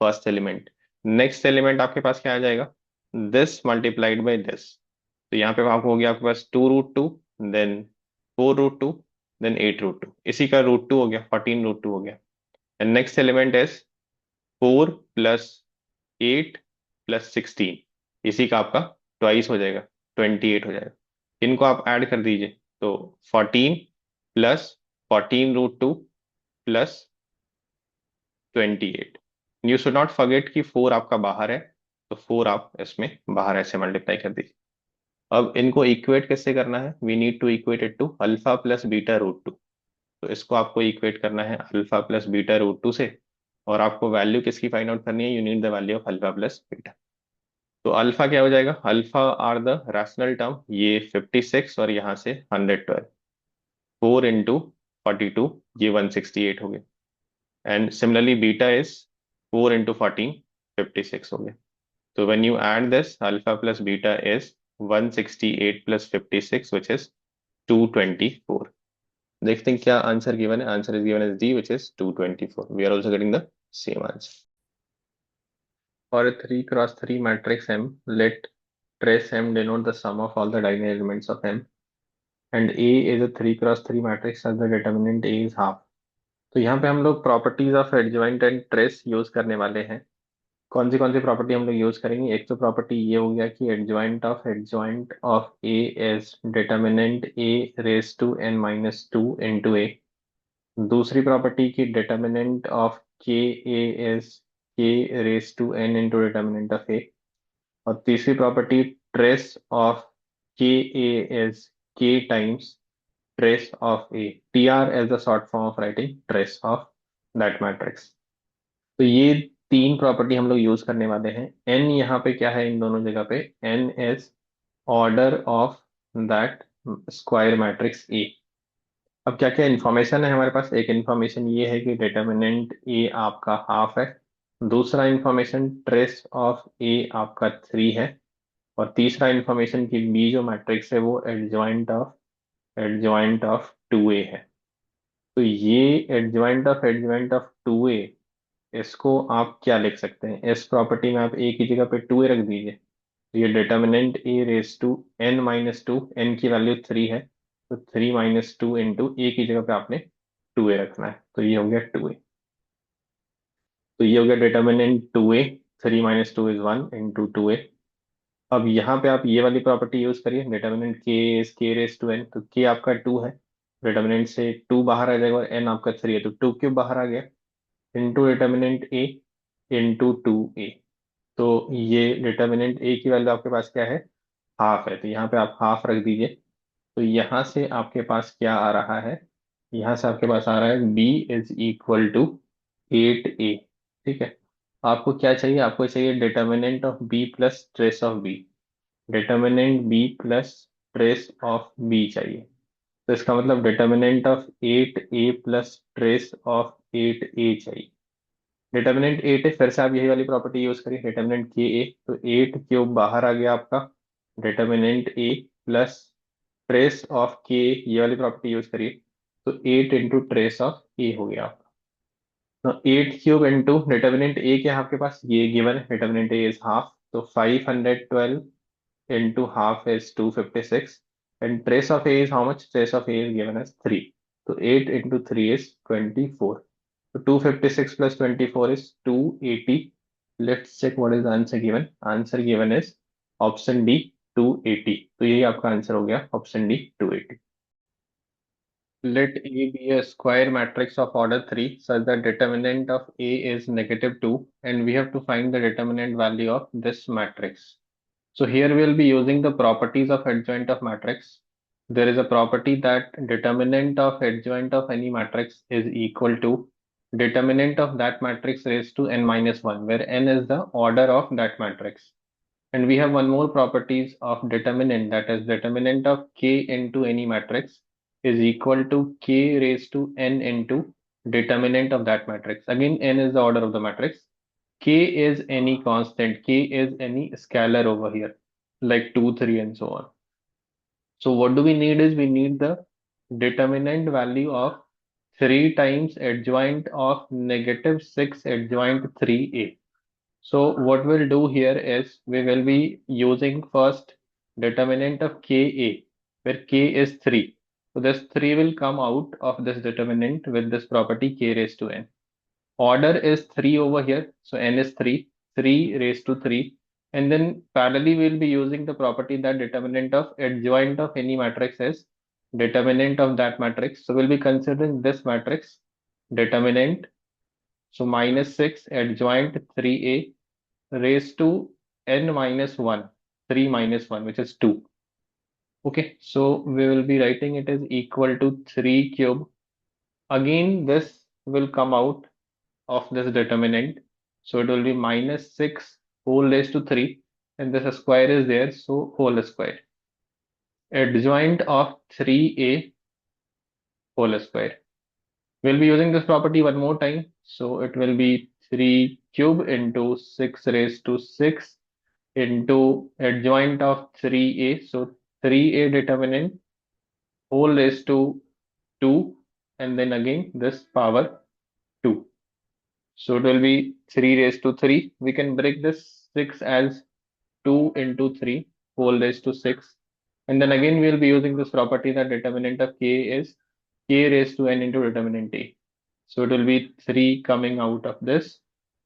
first element. Next element आपके पास क्या आ जाएगा, दिस मल्टीप्लाइड बाई दिस। तो यहाँ पे आपको हो गया आपके पास 2 √2, देन 4 √2, देन 8 √2, इसी का √2 हो गया, 14 √2 हो गया। एंड नेक्स्ट एलिमेंट इज 4 + 8 + 16, इसी का आपका ट्वाइस हो जाएगा, 28 हो जाएगा। इनको आप ऐड कर दीजिए, तो 14 + 14 √2 + 28। यू शुड नॉट फॉरगेट कि 4 आपका बाहर है, तो 4 आप इसमें बाहर ऐसे मल्टीप्लाई कर दीजिए। अब इनको इक्वेट कैसे करना है, we need to equate it to alpha + β√2। तो इसको आपको इक्वेट करना है अल्फा + β√2 से, और आपको वैल्यू किसकी फाइंड आउट करनी है, you need the value of alpha + beta. तो अल्फा क्या हो जाएगा, alpha are the rational term, ये 56 और यहाँ से 112, 4 × 42, ये 168 हो गया। एंड सिमिलरली बीटा इज 4 × 14, 56 हो गया। तो when you add this, alpha + beta is 168 + 56 which is 224। देखते हैं क्या आंसर गिवन है। Answer is given as D which is 224। We are also getting the same answer. For a 3 × 3 matrix M, let trace M denote the sum of all the diagonal elements of M, and A is a 3 × 3 matrix as the determinant A is half। तो यहाँ पे हम लोग properties of adjoint and trace use करने वाले हैं। कौन सी प्रॉपर्टी हम लोग यूज करेंगे, एक तो प्रॉपर्टी ये हो गया कि adjoint of A is determinant A raise to n-2 into A. दूसरी प्रॉपर्टी की determinant of K A is K raise to n into determinant of A. और तीसरी property trace of K A is K times trace of A. T R is the short form of writing trace of that matrix. तो ये तीन प्रॉपर्टी हम लोग यूज करने वाले हैं। एन यहाँ पे क्या है, इन दोनों जगह पे n is order of that square matrix A. अब क्या क्या इंफॉर्मेशन है हमारे पास, एक इंफॉर्मेशन ये है कि डिटर्मिनेंट ए आपका हाफ है। दूसरा इंफॉर्मेशन ट्रेस ऑफ ए आपका 3 है। और तीसरा इंफॉर्मेशन की बी जो मैट्रिक्स है वो एडजॉइंट ऑफ 2A है। तो ये एडजॉइंट ऑफ 2A, इसको आप क्या लिख सकते हैं, इस प्रॉपर्टी में आप ए की जगह पे 2A रख दीजिए। तो ये determinant A raise to n-2, n की वैल्यू 3 है, तो 3 - 2 इंटू ए की जगह पे आपने 2A रखना है। तो ये हो गया 2A। तो ये हो गया determinant 2A, 3 - 2 is 1 into 2A। अब यहाँ पे आप ये वाली प्रॉपर्टी यूज करिए, डिटर्मिनेंट के इज के रेस टू एन, तो के आपका 2 है, डिटर्मिनेंट से 2 बाहर आ जाएगा और एन आपका 3 है, तो 2 क्यूब बाहर आ गया, इंटू डिटर्मिनेंट ए इंटू 2 ए। तो ये डिटर्मिनेंट ए की वैल्यू आपके पास क्या है, हाफ है, तो यहाँ पे आप हाफ रख दीजिए। तो यहाँ से आपके पास क्या आ रहा है, यहाँ से आपके पास आ रहा है B is equal to 8 A. ठीक है, आपको क्या चाहिए, आपको चाहिए determinant of B plus trace of B, determinant B plus trace of B चाहिए। तो इसका मतलब determinant of 8 A plus trace of 8 A चाहिए। डिटर्मिनेंट 8 है, फिर से आप यही वाली प्रॉपर्टी यूज करिए, डिटर्मिनेंट के ए, तो 8 क्यूब बाहर आ गया आपका, determinant A plus trace of के, ये वाली प्रॉपर्टी यूज करिए, तो 8 इंटू ट्रेस ऑफ ए हो गया आपका। तो 8 क्यूब इंटू डिटर्मिनेंट ए क्या है आपके पास, ये गिवन है, डिटर्मिनेंट ए इज हाफ, तो 512 into half is 256, and trace of a is how much, trace of a is given as 3, so 8 into 3 is 24, so 256 plus 24 is 280. Let's check what is the answer given, answer given is option D 280, तो यही आपका आंसर हो गया, option D 280। Let A be a square matrix of order 3 such that determinant of A is -2, and we have to find the determinant value of this matrix. So here we will be using the properties of adjoint of matrix. There is a property that determinant of adjoint of any matrix is equal to determinant of that matrix raised to n minus 1, where n is the order of that matrix. And we have one more properties of determinant, that is determinant of k into any matrix is equal to k raised to n into determinant of that matrix. Again, n is the order of the matrix. K is any constant, k is any scalar over here, like 2, 3, and so on. So what do we need is we need the determinant value of 3 times adjoint of -6 adjoint 3a. So what we'll do here is we will be using first determinant of Ka, where K is 3. So this 3 will come out of this determinant with this property K raised to n. Order is 3 over here, so n is 3, 3 raised to 3. And then parallelly we'll be using the property that determinant of adjoint of any matrix is determinant of that matrix. So we'll be considering this matrix determinant. So -6 adjoint 3a raised to n minus 1, 3 minus 1, which is 2. Okay, so we will be writing it as equal to 3 cube. Again, this will come out of this determinant. So it will be -6 whole raised to 3, and this square is there, so whole square. Adjoint of 3a whole square. We'll be using this property one more time. So it will be 3 cube into 6 raised to 6 into adjoint of 3a. So 3a determinant whole raised to 2, and then again this power 2. So it will be 3 raised to 3. We can break this 6 as 2 into 3 whole raised to 6. And then again we will be using this property that determinant of k is k raised to n into determinant a. So it will be 3 coming out of this,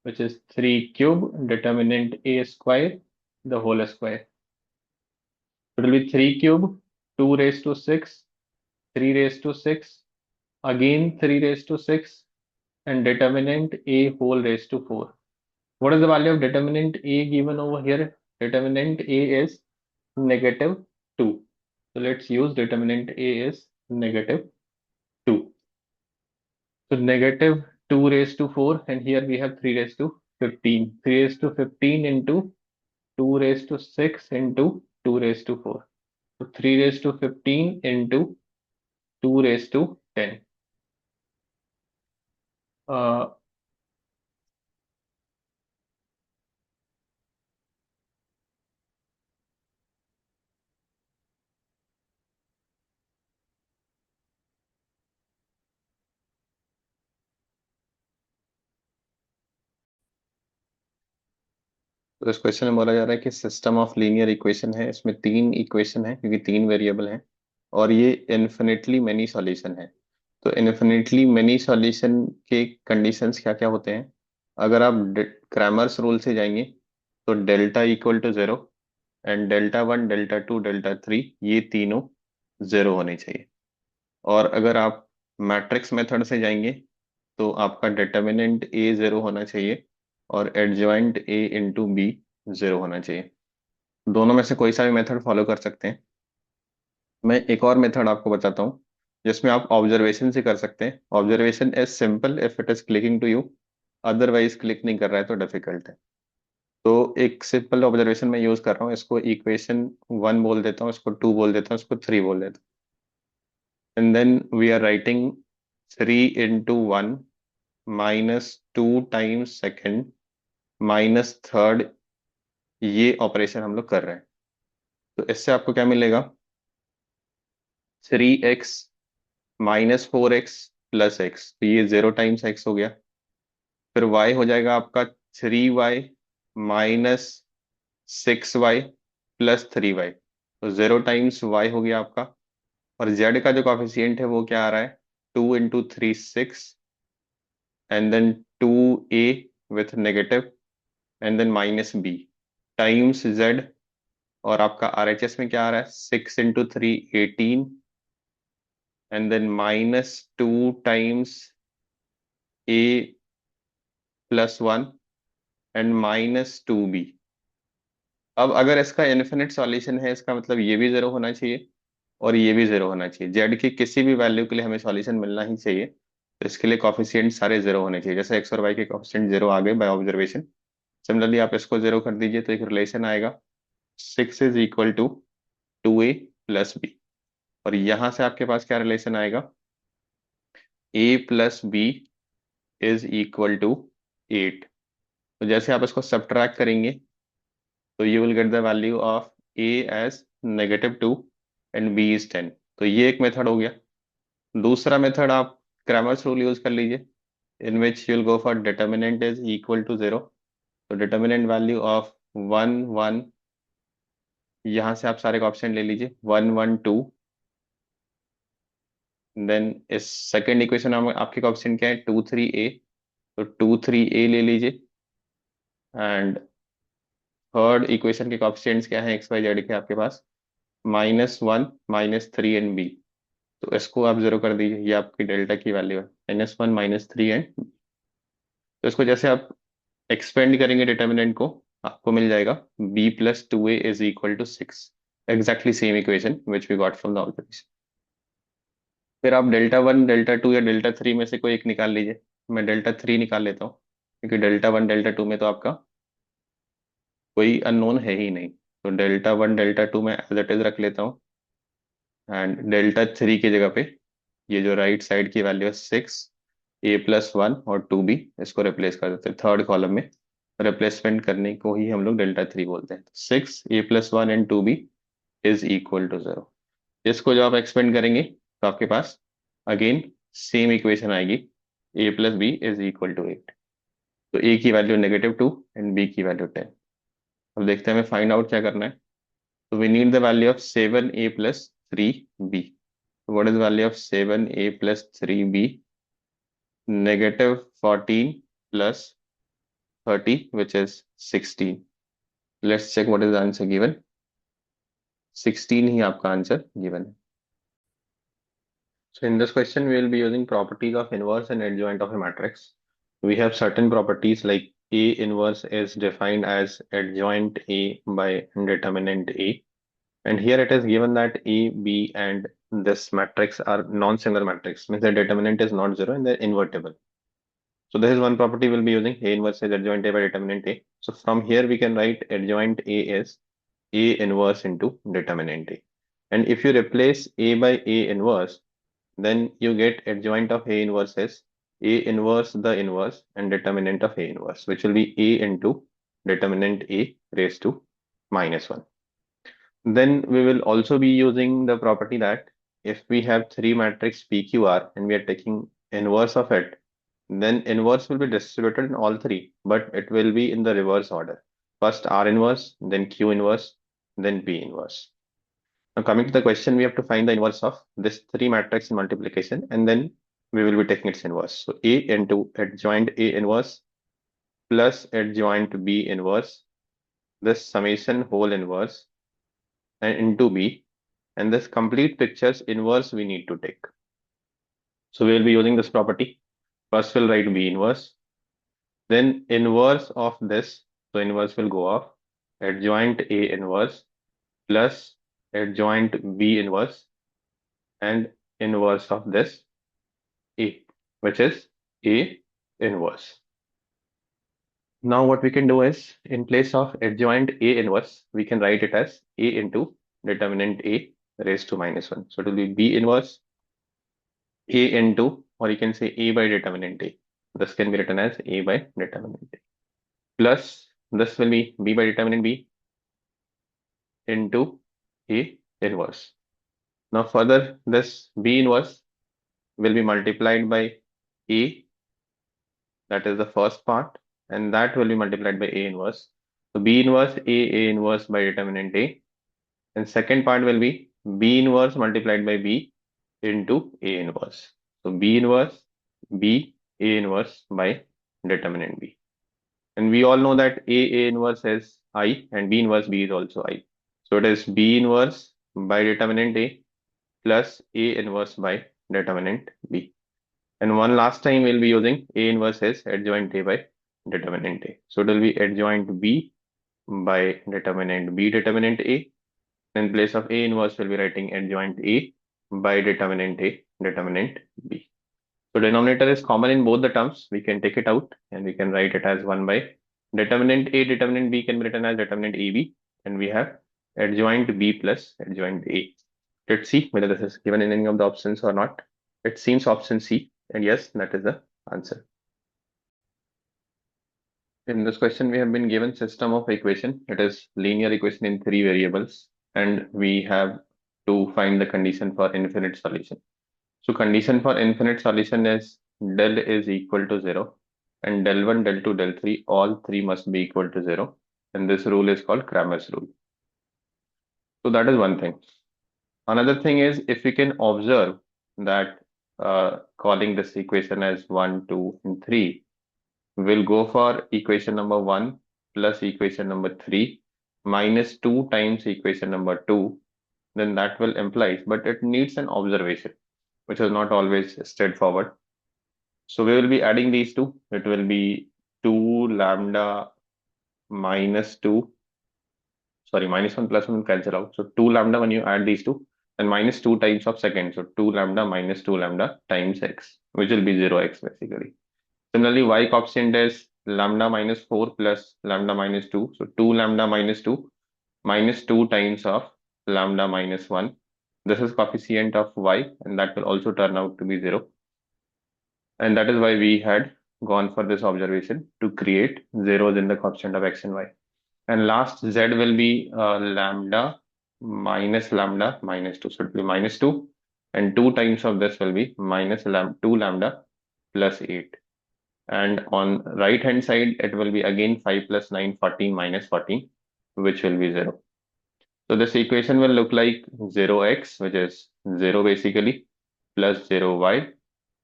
which is 3 cube determinant a square, the whole square. It will be 3 cube, 2 raised to 6, 3 raised to 6, again 3 raised to 6, and determinant a whole raised to 4. What is the value of determinant a given over here? Determinant a is -2. So let's use determinant a is -2. So -2 raised to 4, and here we have 3 raised to 15. 3 raised to 15 into 2 raised to 6 into 2 raised to 4. So 3 raised to 15 into 2 raised to 10. Uh, तो इस क्वेश्चन में बोला जा रहा है कि सिस्टम ऑफ लीनियर इक्वेशन है, इसमें 3 इक्वेशन है क्योंकि 3 वेरिएबल हैं, और ये इन्फिनिटली मेनी सॉल्यूशन है। तो इन्फिनिटली मेनी सॉल्यूशन के कंडीशंस क्या क्या होते हैं, अगर आप क्रैमर्स रूल से जाएंगे तो delta equal to 0, and delta one, delta two, delta three, ये तीनों जीरो होने चाहिए। और अगर आप मैट्रिक्स मेथड से जाएंगे तो आपका डिटर्मिनेंट ए जीरो होना चाहिए और adjoint A into B zero होना चाहिए। दोनों में से कोई सा भी मेथड फॉलो कर सकते हैं। मैं एक और मेथड आपको बताता हूँ जिसमें आप ऑब्जर्वेशन से कर सकते हैं। Observation is simple if it is clicking to you, otherwise click नहीं कर रहा है तो डिफिकल्ट है। तो एक सिंपल ऑब्जर्वेशन मैं यूज कर रहा हूँ, इसको इक्वेशन वन बोल देता हूँ, इसको टू बोल देता हूँ, इसको थ्री बोल देता हूँ। And then we are writing three into one minus two times second minus third, ये ऑपरेशन हम लोग कर रहे हैं। तो इससे आपको क्या मिलेगा, three x minus four x plus x, तो ये जीरो टाइम्स एक्स हो गया। फिर y हो जाएगा आपका three y minus six y plus three y, तो जीरो टाइम्स y हो गया आपका। और z का जो कॉफिशिएंट है वो क्या आ रहा है, two into three six, and then two A with negative, and then minus B times z। और आपका RHS में क्या आ रहा है, six into three eighteen, and then minus two times A plus one and minus two B. अब अगर इसका इन्फिनिट सॉल्यूशन है, इसका मतलब ये भी जीरो होना चाहिए और ये भी जीरो होना चाहिए। जेड की किसी भी वैल्यू के लिए हमें सॉल्यूशन मिलना ही चाहिए, तो इसके लिए कॉफिशिएंट सारे जीरो होने चाहिए। जैसे एक्स और वाई के कॉफिशिएंट जीरो आ गए बाय ऑब्जर्वेशन, सिमिलरली आप इसको जीरो कर दीजिए तो एक रिलेशन आएगा, six is equal to two A plus B. और यहां से आपके पास क्या रिलेशन आएगा, A plus B is equal to eight. तो जैसे आप इसको सब्ट्रैक्ट करेंगे तो you will get the value of A as negative two and B is ten. तो ये एक मेथड हो गया। दूसरा मेथड आप क्रैमर्स रूल यूज कर लीजिए, in which you'll go for determinant is equal to zero। तो determinant value of one one, यहाँ से आप सारे का ऑप्शन ले लीजिए, वन वन टू। देन इस सेकेंड इक्वेशन में आपके ऑप्शन क्या है, टू थ्री ए, तो टू थ्री ए ले लीजिए। एंड थर्ड इक्वेशन के ऑप्शंस क्या है एक्स वाई जेड के आपके पास, minus one minus three and B. तो इसको आप जीरो कर दीजिए, ये आपकी डेल्टा की वैल्यू है, minus one minus three and. तो इसको जैसे आप एक्सपेंड करेंगे डिटर्मिनेंट को, आपको मिल जाएगा b plus two A is equal to six, exactly same equation which we got from the observation. फिर आप डेल्टा वन, डेल्टा टू या डेल्टा थ्री में से कोई एक निकाल लीजिए। मैं डेल्टा थ्री निकाल लेता हूँ, क्योंकि डेल्टा वन डेल्टा टू में तो आपका कोई अननोन है ही नहीं। तो डेल्टा वन डेल्टा टू में एज इट इज रख लेता हूँ, एंड डेल्टा थ्री की जगह पे ये जो राइट साइड की वैल्यू है सिक्स, ए प्लस वन और टू बी, इसको रिप्लेस कर देते हैं थर्ड कॉलम में। रिप्लेसमेंट करने को ही हम लोग डेल्टा थ्री बोलते हैं। Six A plus one and two B is equal to zero. इसको जब आप एक्सपेंड करेंगे तो आपके पास अगेन सेम इक्वेशन आएगी, A plus B is equal to eight. तो ए की value negative two and B की वैल्यू टेन। अब देखते हैं हमें फाइंड आउट क्या करना है। तो we need the value of seven A plus three B. What is value of seven A plus three B, negative fourteen plus thirty which is sixteen. Let's check what is the answer given, sixteen ही आपका आंसर गिवन है। So in this question, we will be using properties of inverse and adjoint of a matrix. We have certain properties like A inverse is defined as adjoint A by determinant A. And here it is given that A, B, and this matrix are non-singular matrix, means the determinant is not zero and they're invertible. So this is one property we'll be using, A inverse is adjoint A by determinant A. So from here we can write adjoint A is A inverse into determinant A. And if you replace A by A inverse, then you get adjoint of A inverse is A inverse the inverse and determinant of A inverse, which will be A into determinant A raised to minus 1. Then we will also be using the property that if we have three matrix PQR and we are taking inverse of it, then inverse will be distributed in all three, but it will be in the reverse order. First R inverse, then Q inverse, then P inverse. Now coming to the question, we have to find the inverse of this three matrix in multiplication, and then we will be taking its inverse. So A into adjoint A inverse plus adjoint B inverse, this summation whole inverse and into B, and this complete picture's inverse we need to take. So we'll be using this property. First we'll write B inverse, then inverse of this, so inverse will go off, adjoint A inverse plus adjoint B inverse and inverse of this A, which is A inverse. Now what we can do is, in place of adjoint A inverse, we can write it as A into determinant A raised to -1. So it will be B inverse A into, or you can say A by determinant A. This can be written as A by determinant A. Plus, this will be B by determinant B into A inverse. Now further, this B inverse will be multiplied by A, that is the first part, and that will be multiplied by A inverse. So B inverse A inverse by determinant A, and second part will be B inverse multiplied by B into A inverse. So B inverse B A inverse by determinant B. And we all know that A inverse is I and B inverse B is also I. So it is B inverse by determinant A plus A inverse by determinant B. And one last time we'll be using A inverse is adjoint A by determinant A. So it will be adjoint B by determinant A. In place of A inverse, we'll be writing adjoint A by determinant A, determinant B. So denominator is common in both the terms. We can take it out and we can write it as 1 by determinant A, determinant B can be written as determinant AB, and we have adjoint B plus adjoint A. Let's see whether this is given in any of the options or not. It seems option C, and yes, that is the answer. In this question, we have been given system of equation. It is linear equation in 3 variables, and we have to find the condition for infinite solution. So condition for infinite solution is del is equal to 0, and del 1, del 2, del 3, all 3 must be equal to 0. And this rule is called Cramer's rule. So that is one thing. Another thing is, if we can observe that calling this equation as 1, 2, and 3, we'll go for equation number 1 plus equation number 3 minus 2 times equation number 2, then that will imply, but it needs an observation, which is not always straightforward. So we will be adding these two. It will be 2 lambda minus 2, sorry, minus 1 plus 1 will cancel out. So 2 lambda when you add these two, and minus 2 times of second. So 2 lambda minus 2 lambda times x, which will be 0x basically. Similarly, y coefficient is lambda minus 4 plus lambda minus 2. So 2 lambda minus 2 times of lambda minus 1. This is coefficient of y, and that will also turn out to be 0. And that is why we had gone for this observation to create zeros in the coefficient of x and y. And last z will be lambda minus 2. So it will be minus 2, and 2 times of this will be minus 2 lambda plus 8. And on right hand side, it will be again 5 plus 9, 14 minus 14, which will be 0. So this equation will look like 0x, which is 0 basically, plus 0y,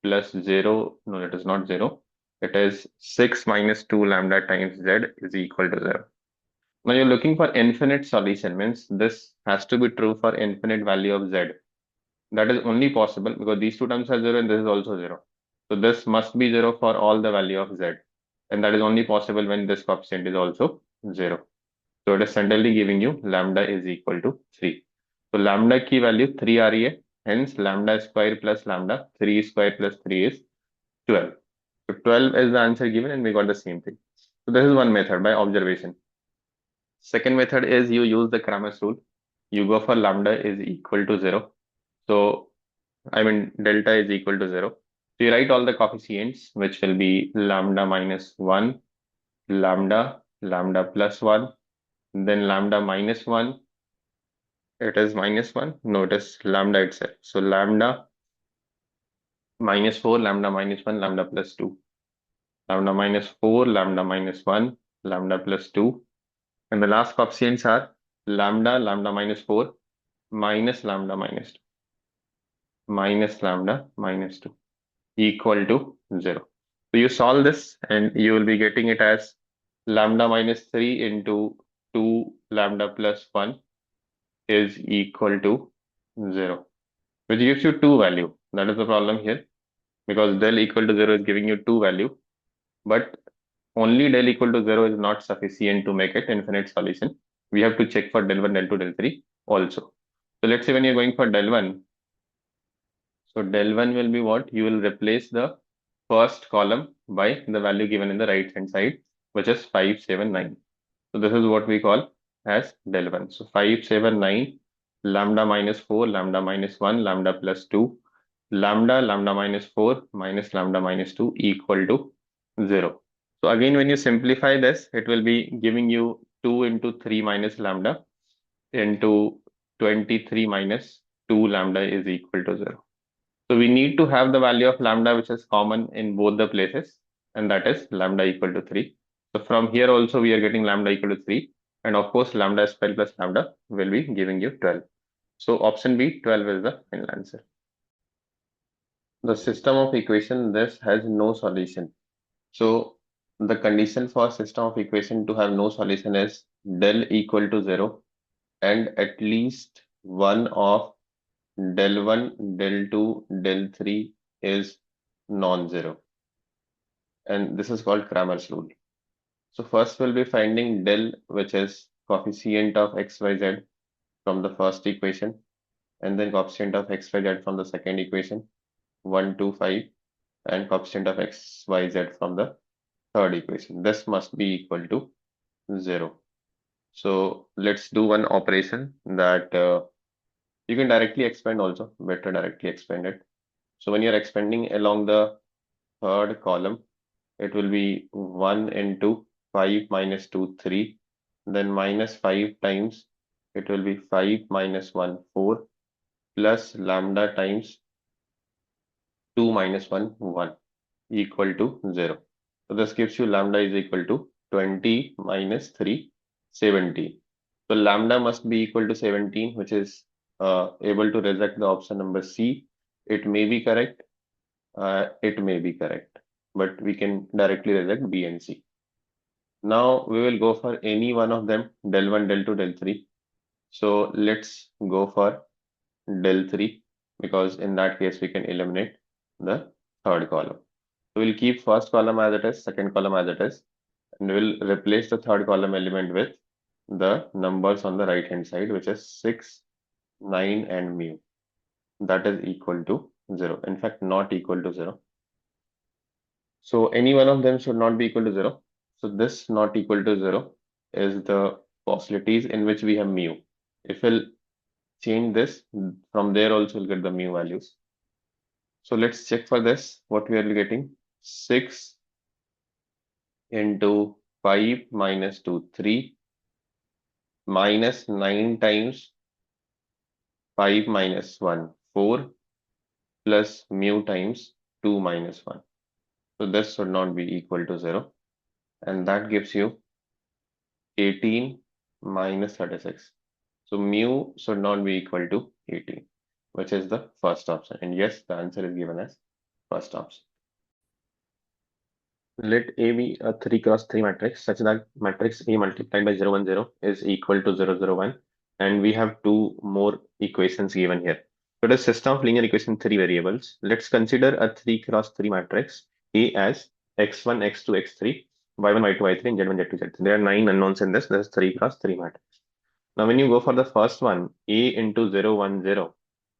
plus 0, no, it is not 0. It is 6 minus 2 lambda times z is equal to 0. Now you're looking for infinite solution, means this has to be true for infinite value of z. That is only possible because these two terms are 0 and this is also 0. So this must be 0 for all the value of z. And that is only possible when this coefficient is also 0. So it is centrally giving you lambda is equal to 3. So lambda key value 3 आ रही है. Hence lambda square plus lambda 3 square plus 3 is 12. So 12 is the answer given and we got the same thing. So this is one method by observation. Second method is you use the Cramer's rule. You go for lambda is equal to 0. So I mean delta is equal to 0. So you write all the coefficients, which will be lambda minus 1, lambda, lambda plus 1, then lambda minus 1. It is minus 1. No, it is lambda itself. So lambda minus 4, lambda minus 1, lambda plus 2. Lambda minus 4, lambda minus 1, lambda plus 2. And the last coefficients are lambda, lambda minus 4, minus lambda minus 2, minus lambda minus 2, equal to 0. So you solve this and you will be getting it as lambda minus 3 into 2 lambda plus 1 is equal to 0, which gives you two value. That is the problem here, because del equal to 0 is giving you two value, but only del equal to 0 is not sufficient to make it infinite solution. We have to check for del 1, del 2, del 3 also. So let's say when you're going for del 1, so del 1 will be what? You will replace the first column by the value given in the right hand side, which is 579. So this is what we call as del 1. So 579, lambda minus 4, lambda minus 1, lambda plus 2, lambda minus 4 minus lambda minus 2 equal to 0. So again, when you simplify this, it will be giving you 2 into 3 minus lambda into 23 minus 2 lambda is equal to 0. So we need to have the value of lambda which is common in both the places, and that is lambda equal to 3. So from here also we are getting lambda equal to 3, and of course lambda square plus lambda will be giving you 12. So option B, 12 is the final answer. The system of equation this has no solution. So the condition for system of equation to have no solution is del equal to 0 and at least one of del 1, del 2, del 3 is non-zero. And this is called Cramer's rule. So first we'll be finding del, which is coefficient of xyz from the first equation, and then coefficient of xyz from the second equation, 1, 2, 5, and coefficient of xyz from the third equation. This must be equal to 0. So let's do one operation that you can directly expand also, better directly expand it. So when you're expanding along the third column, it will be 1 into 5 minus 2, 3, then minus 5 times, it will be 5 minus 1, 4, plus lambda times 2 minus 1, 1, equal to 0. So this gives you lambda is equal to 20 minus 3, 17. So lambda must be equal to 17, which is able to reject the option number C. It may be correct, it may be correct, but we can directly reject B and C. Now we will go for any one of them, del 1, del 2, del 3. So let's go for del 3, because in that case we can eliminate the third column. So we'll keep first column as it is, second column as it is, and we'll replace the third column element with the numbers on the right hand side, which is 6, 9, and mu. That is equal to 0. In fact, not equal to 0. So any one of them should not be equal to 0. So this not equal to 0 is the possibilities in which we have mu. If we'll change this, from there also we'll get the mu values. So let's check for this, what we are getting. 6 into 5 minus 2, 3, minus 9 times 5 minus 1, 4, plus mu times 2 minus 1. So this should not be equal to 0. And that gives you 18 minus 36. So mu should not be equal to 18, which is the first option. And yes, the answer is given as first option. Let A be a 3 cross 3 matrix such that matrix A multiplied by 0, 1, 0 is equal to 0, 0, 1. And we have two more equations given here. So the system of linear equation 3 variables. Let's consider a 3 cross 3 matrix A as x1, x2, x3, y1, y2, y3, and z1, z2, z3. There are 9 unknowns in this. This is 3 cross 3 matrix. Now, when you go for the first one, A into 0, 1, 0.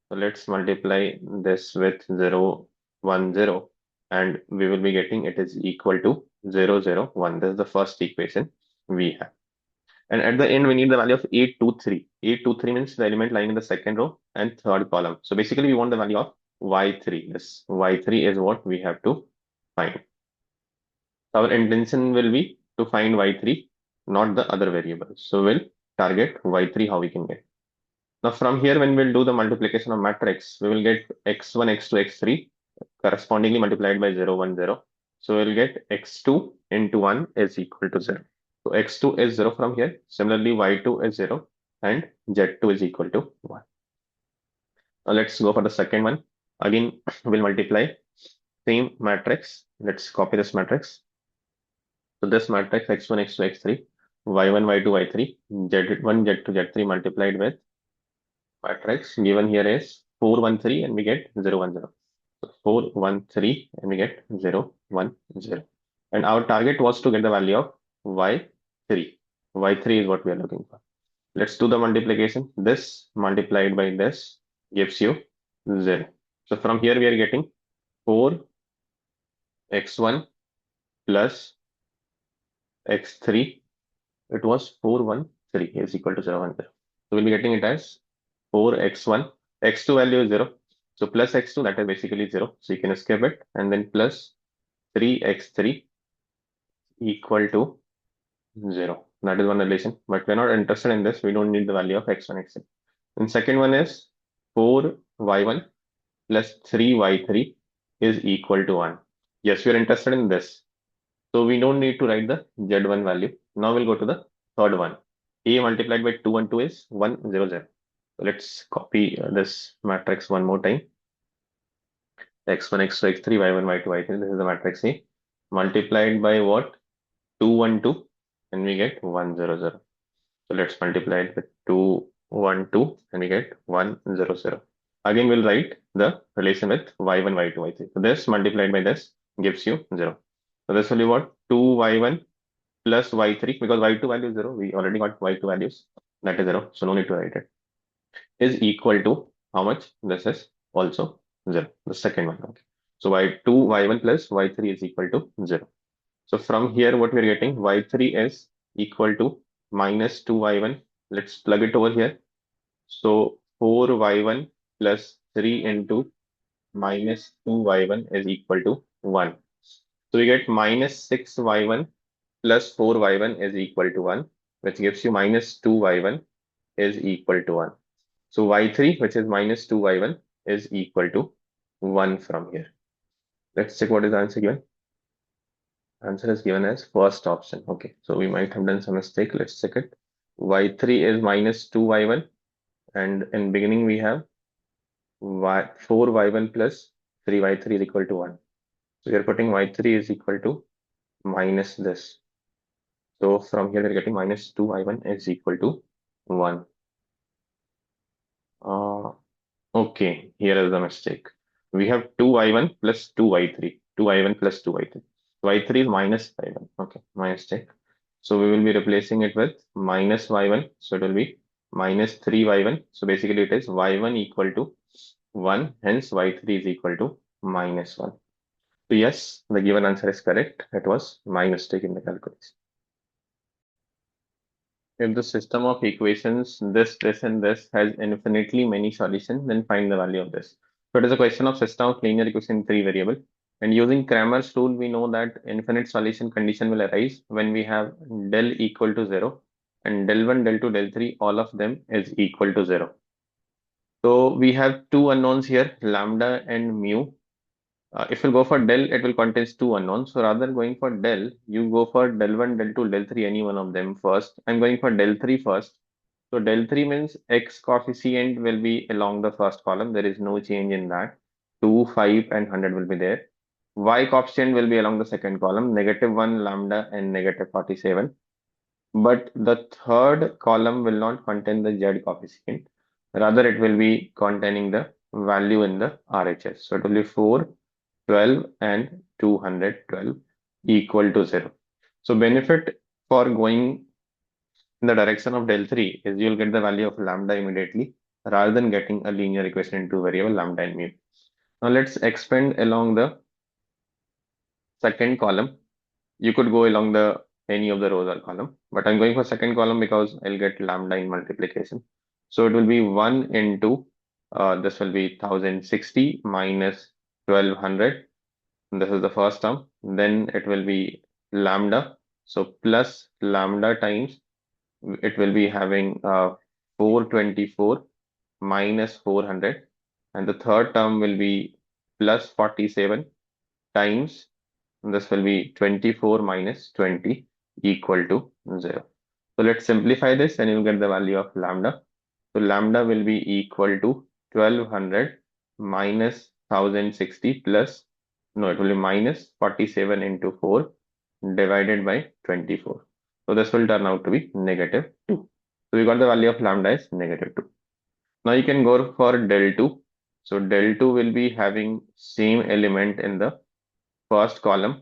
So let's multiply this with 0, 1, 0, and we will be getting it is equal to 0, 0, 1. This is the first equation we have. And at the end, we need the value of 8, 2, 3. 8, 2, 3 means the element lying in the second row and third column. So basically, we want the value of y3. This y3 is what we have to find. Our intention will be to find y3, not the other variables. So we'll target y3, how we can get. Now from here, when we'll do the multiplication of matrix, we will get x1, x2, x3 correspondingly multiplied by 0, 1, 0. So we'll get x2 into 1 is equal to 0. So x2 is 0 from here. Similarly, y2 is 0 and z2 is equal to 1. Now let's go for the second one. Again, we'll multiply same matrix. Let's copy this matrix. So this matrix x1, x2, x3, y1, y2, y3, z1, z2, z3 multiplied with matrix given here is 4, 1, 3 and we get 0, 1, 0. So 4, 1, 3 and we get 0, 1, 0. And our target was to get the value of y3. Y3 is what we are looking for. Let's do the multiplication. This multiplied by this gives you 0. So from here we are getting 4x1 plus x3. It was 413 is equal to 0, 1, 0. So we'll be getting it as 4x1. X2 value is 0. So plus x2, that is basically 0. So you can escape it. And then plus 3x3 equal to 0. That is one relation. But we're not interested in this. We don't need the value of x1, x2. And second one is 4y1 plus 3y3 is equal to 1. Yes, we are interested in this. So we don't need to write the z1 value. Now we'll go to the third one. A multiplied by 2 and 2 is 1, 0, 0. So let's copy this matrix one more time. X1, x2, x3, y1, y2, y3. This is the matrix A. Multiplied by what? 2, 1, 2. And we get 1, 0, 0. So let's multiply it with 2, 1, 2. And we get 1, 0, 0. Again, we'll write the relation with y1, y2, y3. So this multiplied by this gives you 0. So this will be what? 2y1 plus y3, because y2 value is 0. We already got y2 values. That is 0. So no need to write it. Is equal to how much? This is also 0. The second one. Okay. So y2, y1 plus y3 is equal to 0. So from here, what we're getting, y3 is equal to minus 2y1. Let's plug it over here. So 4y1 plus 3 into minus 2y1 is equal to 1. So we get minus 6y1 plus 4y1 is equal to 1, which gives you minus 2y1 is equal to 1. So y3, which is minus 2y1, is equal to 1 from here. Let's check what is the answer given. Answer is given as first option. Okay, so we might have done some mistake. Let's check it. Y3 is minus 2y1, and in beginning we have 4y1 plus 3y3 is equal to 1. So we are putting y3 is equal to minus this. So from here we're getting minus 2y1 is equal to 1. Okay, here is the mistake. We have 2y1 plus 2y3. 2y1 plus 2y3. y3 is minus y1. Okay, my mistake. So we will be replacing it with minus y1. So it will be minus 3y1. So basically it is y1 equal to 1. Hence y3 is equal to minus 1. So yes, the given answer is correct. It was my mistake in the calculation. If the system of equations, this, and this has infinitely many solutions, then find the value of this. So it is a question of system of linear equation in three variable. And using Cramer's rule, we know that infinite solution condition will arise when we have del equal to 0 and del 1, del 2, del 3, all of them is equal to 0. So we have two unknowns here, lambda and mu. If you go for del, it will contains two unknowns. So rather than going for del, you go for del 1, del 2, del 3, any one of them first. I'm going for del 3 first. So del 3 means x coefficient will be along the first column. There is no change in that. 2, 5 and 100 will be there. Y coefficient will be along the second column, negative 1, lambda and negative 47. But the third column will not contain the z coefficient. Rather, it will be containing the value in the RHS. So it will be 4, 12 and 212 equal to 0. So benefit for going in the direction of del 3 is you'll get the value of lambda immediately rather than getting a linear equation into variable lambda and mu. Now let's expand along the second column. You could go along the any of the rows or column, but I'm going for second column because I'll get lambda in multiplication. So it will be 1 into this will be 1060 minus 1200. This is the first term. Then it will be lambda. So plus lambda times it will be having 424 minus 400. And the third term will be plus 47 times this will be 24 minus 20 equal to 0. So let's simplify this and you'll get the value of lambda. So lambda will be equal to 1200 minus 1060 plus, no, it will be minus 47 into 4 divided by 24. So this will turn out to be negative 2. So we got the value of lambda is negative 2. Now you can go for del 2. So del 2 will be having same element in the first column,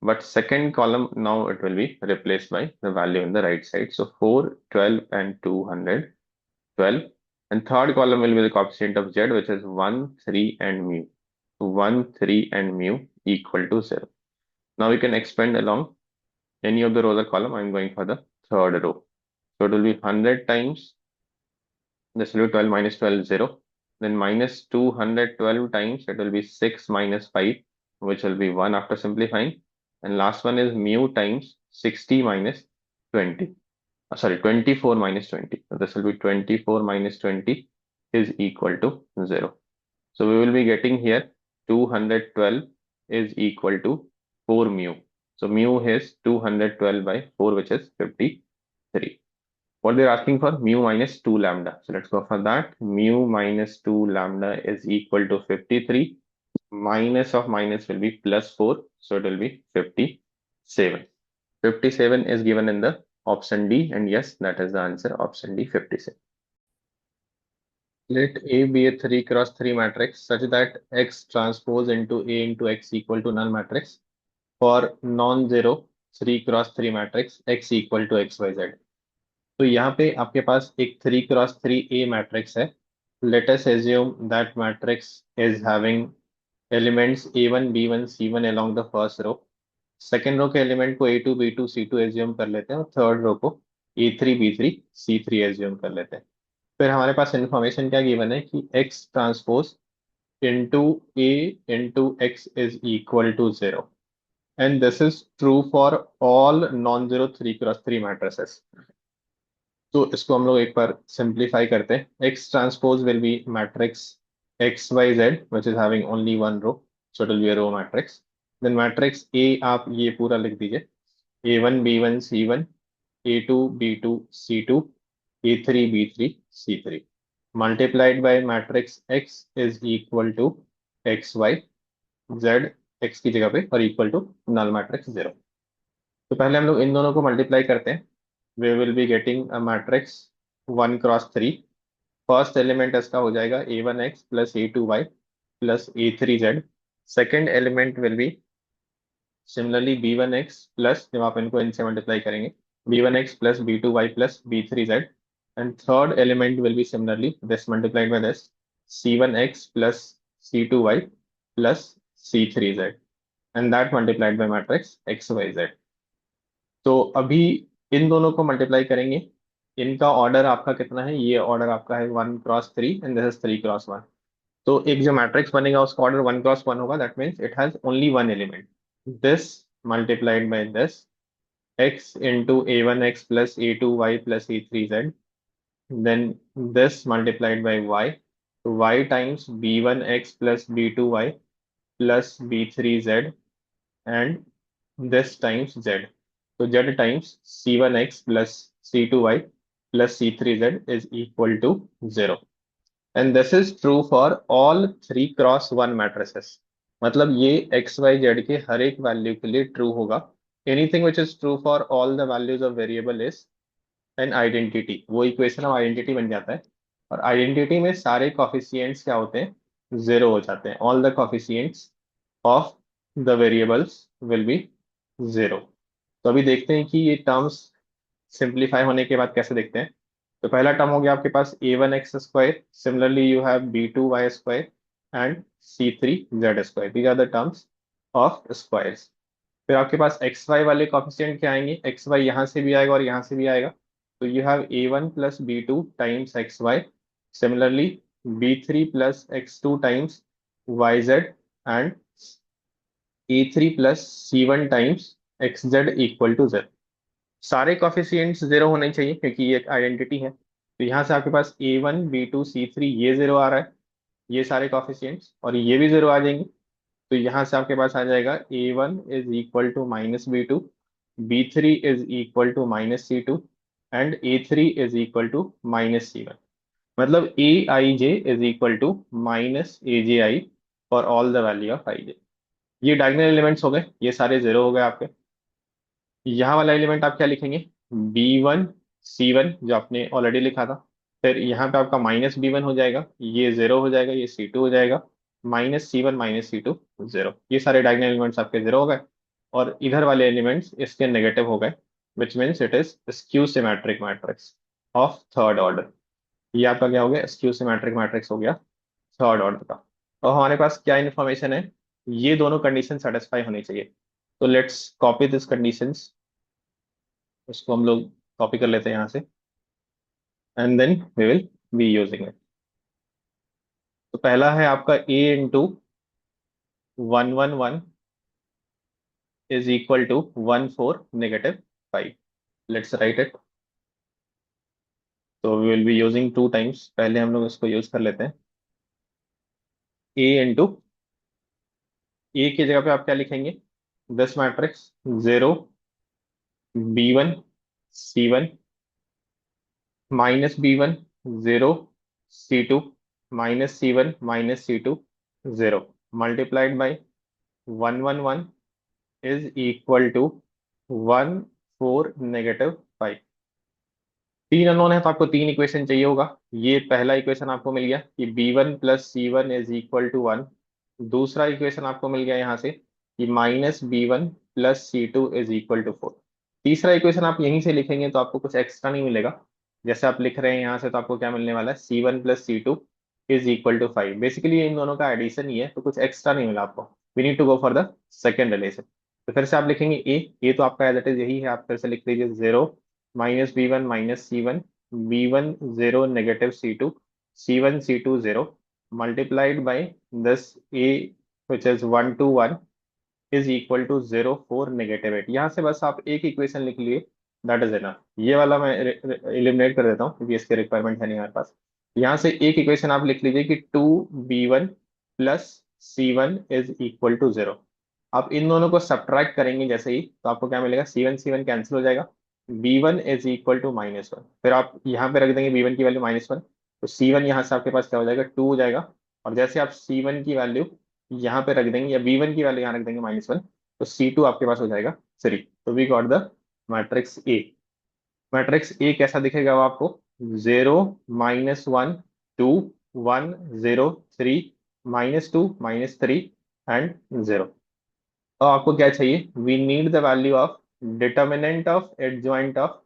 but second column now it will be replaced by the value in the right side. So 4, 12, and 212. And third column will be the coefficient of z, which is 1, 3, and mu. 1, 3, and mu equal to 0. Now we can expand along any of the rows or column. I'm going for the third row. So it will be 100 times, this will be 12 minus 12, 0. Then minus 212 times, it will be 6 minus 5, which will be 1 after simplifying. And last one is mu times 60 minus 20. Sorry, 24 minus 20. So this will be 24 minus 20 is equal to 0. So we will be getting here 212 is equal to 4 mu. So mu is 212 by 4, which is 53. What they're asking for? Mu minus 2 lambda. So let's go for that. Mu minus 2 lambda is equal to 53. Minus of minus will be plus 4. So it will be 57. 57 is given in the option D. And yes, that is the answer. Option D, 57. Let A be a 3 cross 3 matrix such that X transpose into A into X equal to null matrix. For non-zero 3 cross 3 matrix X equal to XYZ. तो यहाँ पे आपके पास एक 3 क्रॉस 3 A मैट्रिक्स है. Let us assume that matrix is having elements A1 B1 C1 along the first row. Second row के एलिमेंट को A2 B2 C2 एज्यूम कर लेते हैं और थर्ड रो को A3 B3 C3 एज्यूम कर लेते हैं. फिर हमारे पास इंफॉर्मेशन क्या गिवन है कि X transpose into A into X is equal to 0. And this is true for all non zero 3 cross 3 matrices. तो इसको हम लोग एक बार सिंप्लीफाई करते हैं. X transpose will be matrix X Y Z which is having only one row. So it will be a row matrix. Then matrix A आप ये पूरा लिख दीजिए. A1 B1 C1, A2 B2 C2, A3 B3 C3 multiplied by matrix X is equal to X Y Z X की जगह पे और इक्वल टू नल मैट्रिक्स 0. तो पहले हम लोग इन दोनों को मल्टीप्लाई करते हैं. We will be getting a matrix 1 cross 3. First element इसका हो जाएगा A1X plus A2Y plus A3Z. Second element will be similarly B1X plus, जब आप इनको इनसे मल्टीप्लाई करेंगे, B1X plus B2Y plus B3Z. And third element will be similarly this multiplied by this C1X plus C2Y plus C3Z. And that multiplied by matrix XYZ. तो अभी इन दोनों को मल्टीप्लाई करेंगे. इनका ऑर्डर आपका कितना है? ये ऑर्डर आपका है 1 cross 3 and this is 3 cross 1. तो एक जो मैट्रिक्स बनेगा उसका ऑर्डर 1 क्रॉस 1 होगा. That means it has only one element. This multiplied by this x into A1X plus A2Y plus A3Z. Then this multiplied by y. y times B1X plus B2Y plus B3Z and this times z. So z times C1X plus C2Y plus C3Z is equal to 0. And this is true for all 3 cross 1 matrices. मतलब ये x y z के हर एक वैल्यू के लिए ट्रू होगा. Anything which is true for all the values of variable is an identity. वो इक्वेशन ऑफ आइडेंटिटी बन जाता है. और आइडेंटिटी में सारे कॉफिशिएंट्स क्या होते हैं? 0 हो जाते हैं. All the coefficients of the variables will be 0. तो अभी देखते हैं कि ये टर्म्स सिंप्लीफाई होने के बाद कैसे दिखते हैं. तो पहला टर्म हो गया आपके पास A1X square. Similarly you have B2Y square and C3Z square. These are the terms of squares. फिर आपके पास XY वाले कॉफिशिएंट क्या आएंगे? XY यहाँ से भी आएगा और यहाँ से भी आएगा. तो you have A1 plus B2 times XY. Similarly B3 plus X2 times YZ and A3 plus C1 times XZ equal to 0. सारे कॉफिशिएंट्स 0 होने चाहिए क्योंकि ये एक आइडेंटिटी है. तो यहाँ से आपके पास A1 B2 C3 ये 0 आ रहा है. ये सारे कॉफिशिएंट्स और ये भी 0 आ जाएंगे. तो यहाँ से आपके पास आ जाएगा A1 is equal to -B2, B3 is equal to -C2 and A3 is equal to -C1. मतलब Aij is equal to -AJI for all the value of ij. ये डायगोनल एलिमेंट्स हो गए. ये सारे 0 हो गए आपके. यहाँ वाला एलिमेंट आप क्या लिखेंगे? B1 C1 जो आपने ऑलरेडी लिखा था. फिर यहाँ पे आपका -b1 हो जाएगा, ये 0 हो जाएगा, ये c2 हो जाएगा, -c1 -c2 0। ये सारे डायगोनल एलिमेंट्स आपके 0 हो गए, और इधर वाले एलिमेंट्स इसके नेगेटिव हो गए, which means it is skew symmetric matrix of third order. ये आपका क्या हो गया, स्क्यू सिमेट्रिक मैट्रिक्स हो गया थर्ड ऑर्डर का। और हमारे पास क्या इन्फॉर्मेशन है, ये दोनों कंडीशन सेटिस्फाई होनी चाहिए। तो लेट्स कॉपी दिस कंडीशंस, उसको हम लोग कॉपी कर लेते हैं यहाँ से, and then we will be using it. तो पहला है आपका a into 111 is equal to 14 -5। Let's write it. तो we will be using two times, पहले हम लोग इसको यूज कर लेते हैं। a इंटू, ए की जगह पे आप क्या लिखेंगे, this matrix 0 b1 c1 -b1 0 c2 -c1 -c2 0 multiplied by 111 is equal to 14 -5। तीन अननोन है तो आपको तीन इक्वेशन चाहिए होगा। ये पहला इक्वेशन आपको मिल गया कि b1 + c1 is equal to 1। दूसरा इक्वेशन आपको मिल गया यहाँ से कि -b1 + c2 is equal to 4। तीसरा इक्वेशन आप यहीं से लिखेंगे तो आपको कुछ एक्स्ट्रा नहीं मिलेगा। जैसे आप लिख रहे हैं यहाँ से, तो आपको क्या मिलने वाला है, c1 + c2 is equal to 5। Basically इन दोनों का एडिशन ही है, तो कुछ एक्स्ट्रा नहीं मिला आपको। We need to go for the second relation. तो फिर से आप लिखेंगे ए तो आपका एज इट इज यही है, आप फिर से लिख लीजिए 0 -b1 -c1 b1 0 -c2 c1 c2 0 multiplied by this a which is 1 to 1 is equal to 0 4 -8। यहाँ से बस आप एक इक्वेशन लिख लिए, दैट इज इनफ। ये वाला मैं एलिमिनेट कर देता हूँ क्योंकि इसके रिक्वायरमेंट है नहीं हमारे पास। यहाँ से एक इक्वेशन आप लिख लीजिए कि 2b1 + c1 is equal to 0। आप इन दोनों को सब्ट्रैक्ट करेंगे जैसे ही, तो आपको क्या मिलेगा, c1 कैंसिल हो जाएगा, b1 इज इक्वल टू -1। फिर आप यहाँ पे रख देंगे b1 की वैल्यू -1, तो c1 यहाँ से आपके पास क्या हो जाएगा, 2 हो जाएगा। और जैसे आप c1 की वैल्यू यहाँ पे रख देंगे, या b1 की वैल्यू यहाँ रख देंगे -1, तो c2 आपके पास हो जाएगा 3। तो we got the matrix A. Matrix A कैसा दिखेगा वो आपको, 0 -1 2 1 0 3 -2 -3 एंड 0। तो आपको क्या चाहिए, we need the value of determinant of adjoint of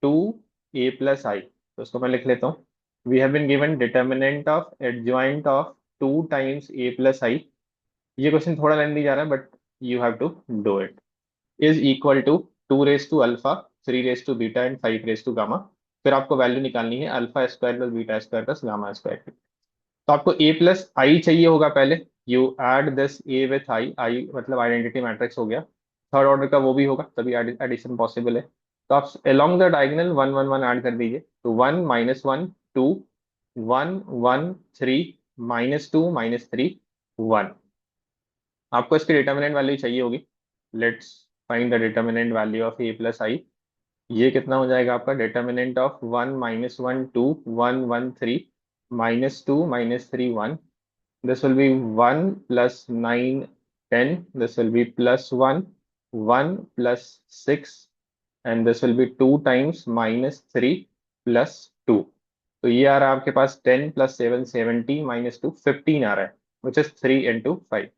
2a + i। तो उसको मैं लिख लेता हूँ, we have been given determinant of adjoint of 2 times a + i। ये क्वेश्चन थोड़ा लेंदी जा रहा है, but you have to do it. Is equal to 2 raise to alpha, 3 raise to beta and 5 raise to gamma. फिर आपको वैल्यू निकालनी है α² + β² + γ²। तो आपको a + i चाहिए होगा पहले। You add this a with I मतलब आइडेंटिटी मैट्रिक्स हो गया, थर्ड ऑर्डर का वो भी होगा, तभी एडिशन पॉसिबल है। तो आप अलोंग द डायगोनल 1 1 1 ऐड कर दीजिए, तो 1 -1 2 1 1 3 -2 -3 1। आपको इसकी डिटर्मिनेंट वैल्यू चाहिए होगी। Let's find the determinant value of a + i। ये कितना हो जाएगा आपका, determinant of 1 -1 2 1 1 3 -2 -3 1। This will be 1 + 9 10, this will be +1 1 + 6, and this will be 2 times -3 + 2। तो ये आ रहा है आपके पास 10 + 7 70 -2 15 आ रहा है, which is 3 into 5।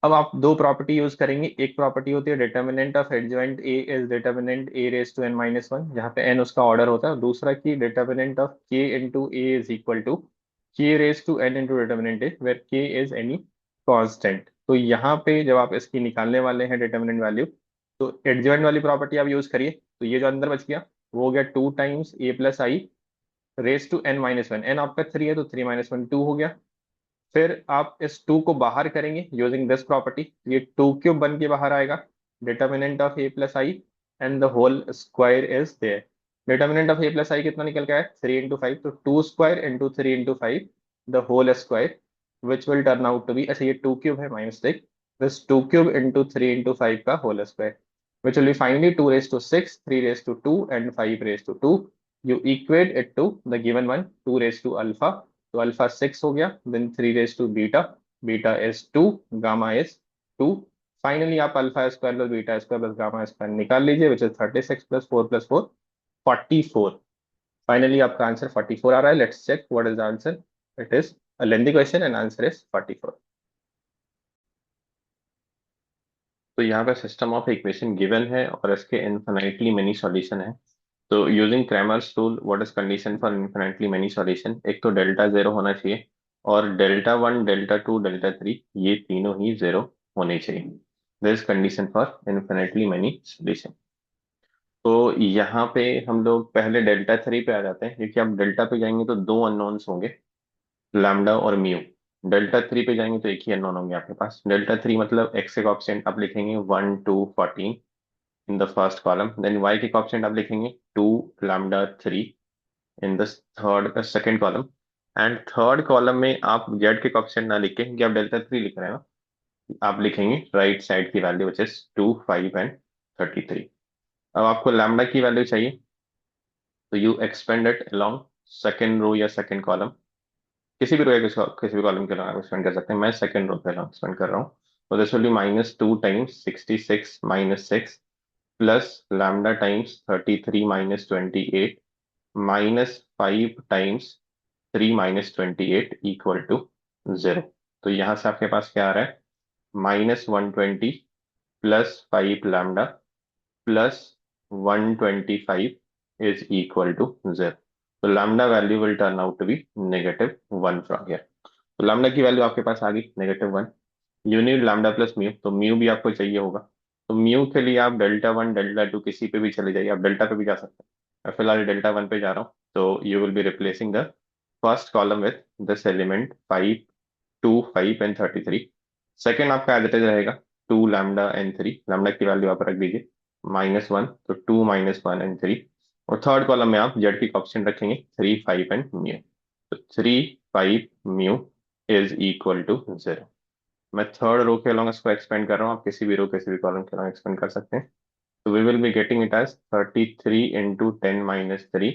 अब आप दो प्रॉपर्टी यूज करेंगे। एक प्रॉपर्टी होती है determinant of adjoint A is determinant a⁻n−1, जहाँ पे n उसका ऑर्डर होता है। दूसरा की determinant of k into A is equal to k⁻n into determinant A, where k is any constant. तो यहाँ पे जब आप इसकी निकालने वाले हैं डिटर्मिनेंट वैल्यू, तो एडजॉइंट वाली प्रॉपर्टी आप यूज करिए। तो ये जो अंदर बच गया वो हो गया 2 टाइम्स a + i⁻n−1। n आपका 3 है तो 3 - 1 2 हो गया। फिर आप इस 2 को बाहर करेंगे यूजिंग दिस प्रॉपर्टी, ये 2³ बन के बाहर आएगा। Determinant of a + i and the whole square is there. Determinant of a + i कितना निकल के आया, 3 × 5, तो 2² × 3 × 5 the whole square, which will turn out to be, अच्छा ये 2³ है, माई मिस्टेक, दिस 2³ × 3 × 5 का whole square, which will be finally 2 raised to 6, 3 raised to 2 and 5 raised to 2। You equate it to the given one, 2 raised to alpha, तो अल्फा 6 हो गया, then 3 raised to beta, beta is 2, gamma is 2। Finally आप α² + β² + γ² निकाल लीजिए, विच इज 36 + 4 + 4 44। फाइनली आपका आंसर 44 आ रहा है. Let's check what is the answer. It is a lengthy question and answer is 44. तो यहाँ पे सिस्टम ऑफ इक्वेशन गिवन है और इसके इन्फिनिटली मेनी सॉल्यूशन है. तो using Cramer's rule, what is condition for infinitely many solution? एक तो डेल्टा जीरो होना चाहिए और delta one, delta two, delta three ये तीनों ही जीरो होने चाहिए. This condition for infinitely many solution. तो यहाँ पे हम लोग पहले डेल्टा थ्री पे आ जाते हैं, क्योंकि आप डेल्टा पे जाएंगे तो दो अननोन्स होंगे, लैम्डा और म्यू. डेल्टा थ्री पे जाएंगे तो एक ही अननोन होंगे आपके पास. डेल्टा थ्री मतलब एक्स के कॉफिशिएंट आप लिखेंगे 1 2 14 in the first column. Then Y के कॉफिशिएंट आप लिखेंगे 2 lambda 3 in the third second column. And third column में आप जेड के कॉफिशिएंट ना लिख के, क्योंकि आप डेल्टा थ्री लिख रहे हैं ना, आप लिखेंगे राइट साइड की वैल्यू विच इज 2 5 एंड 33. अब आपको लैम्डा की वैल्यू चाहिए, तो you expand it along second row या सेकंड कॉलम. किसी भी रो या किसी भी कॉलम के अलोंग एक्सपेंड कर सकते हैं. मैं सेकंड रो पे अलोंग एक्सपेंड कर रहा हूँ. तो this will be -2 times 66 -6 plus lambda times 33 -28 -5 times 3 -28 equal to 0. तो यहां से आपके पास क्या आ रहा है? -120 +5 लैम्डा +125 is equal to 0. तो lambda value will turn out to be -1 from here. तो lambda की वैल्यू आपके पास आ गई -1. You need lambda plus mu, तो म्यू भी आपको चाहिए होगा. तो म्यू के लिए आप डेल्टा वन डेल्टा टू किसी पे भी चले जाइए, आप डेल्टा पे भी जा सकते हैं. मैं फिलहाल डेल्टा वन पे जा रहा हूँ. तो you will be replacing the first column with this element 5 2 5 and 33. Second आपका एज इट इज रहेगा 2 लैम्डा एंड 3. लैम्डा की वैल्यू आप रख दीजिए -1, तो 2 -1 एंड 3. और थर्ड कॉलम में आप जेड की ऑप्शन रखेंगे 3 5 एंड म्यू. तो 3 5 म्यू इज इक्वल टू 0. मैं थर्ड रो के अलॉन्ग इसको एक्सपेंड कर रहा हूँ, आप किसी भी रो किसी भी कॉलम के अलॉन्ग एक्सपेंड कर सकते हैं. तो we will be getting it as 33 into 10 -3.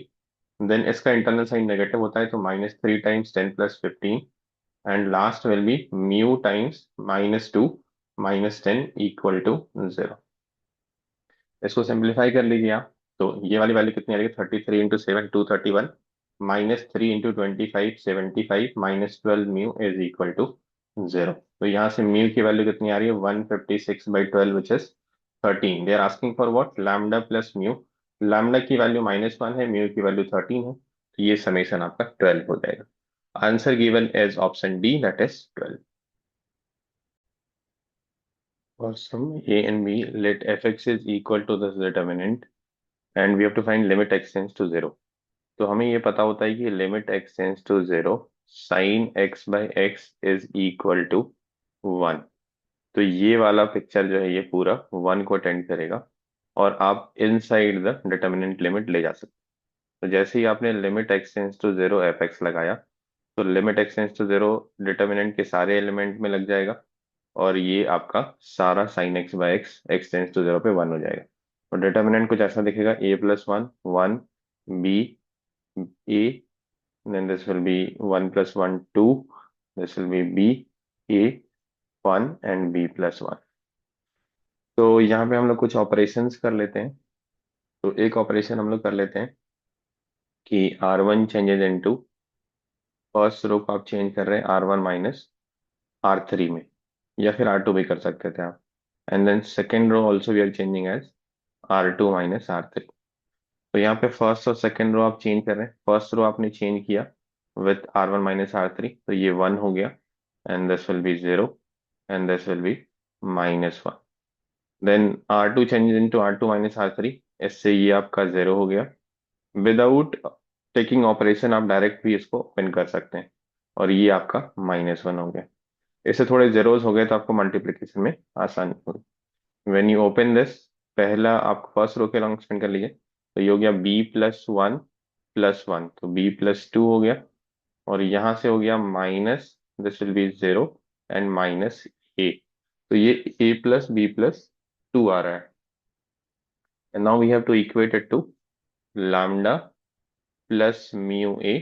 Then इसका इंटरनल साइन नेगेटिव होता है, तो -3 times 10 + 15 and last will be mu times -2 -10 equal to 0. इसको सिंप्लीफाई कर लीजिए आप. तो ये वाली वैल्यू कितनी आ रही है? 33 into 7 231 -3 into 25 75 -12 mu is equal to 0. तो यहाँ से म्यू की वैल्यू कितनी आ रही है? 156/12 which is 13. They are asking for what? Lambda plus mu. Lambda की वैल्यू -1 है, म्यू की वैल्यू 13 है, तो ये समेशन आपका 12 हो जाएगा. Answer given is option D, that is 12. Awesome. A and B, let fx is equal to this determinant and we have to find limit x tends to 0. तो हमें ये पता होता है कि limit x tends to 0 sine x/x is equal to 1. तो ये वाला पिक्चर जो है ये पूरा 1 को टेंड करेगा और आप इनसाइड द डिटर्मिनेंट लिमिट ले जा सकते हैं. तो जैसे ही आपने limit x tends to 0 fx लगाया, तो limit x tends to 0 determinant के सारे एलिमेंट में लग जाएगा और ये आपका सारा sign x/x x tends to 0 पे 1 हो जाएगा. तो डिटर्मिनेंट कुछ ऐसा दिखेगा a+1 1 b a. Then this will be 1 + 1 2. This will be b a 1 and b + 1. तो यहाँ पे हम लोग कुछ ऑपरेशंस कर लेते हैं. तो एक ऑपरेशन हम लोग कर लेते हैं कि r1 changes into, first row को आप चेंज कर रहे हैं r1 माइनस r3 में, या फिर r2 भी कर सकते थे आप. And then second row also we are changing as r2 minus r3. तो यहाँ पे फर्स्ट और सेकेंड रो आप चेंज कर रहे हैं. फर्स्ट रो आपने चेंज किया विथ r1 माइनस r3, तो ये 1 हो गया and this will be 0 and this will be -1. Then r2 changes into r2 minus r3, इससे ये आपका 0 हो गया. विदाउट टेकिंग ऑपरेशन आप डायरेक्ट भी इसको ओपन कर सकते हैं और ये आपका -1 हो गया. इससे थोड़े जेरोस हो गए तो आपको मल्टीप्लिकेशन में आसानी होगी. व्हेन यू ओपन दिस, पहला आप फर्स्ट रो के लॉन्ग एक्सपेंड कर लीजिए, तो ये हो गया b+1 + 1, तो b+2 हो गया और यहां से हो गया minus, this will be 0 and -a. तो ये a+b+2 आ रहा है. And now we have to equate it to lambda plus mu a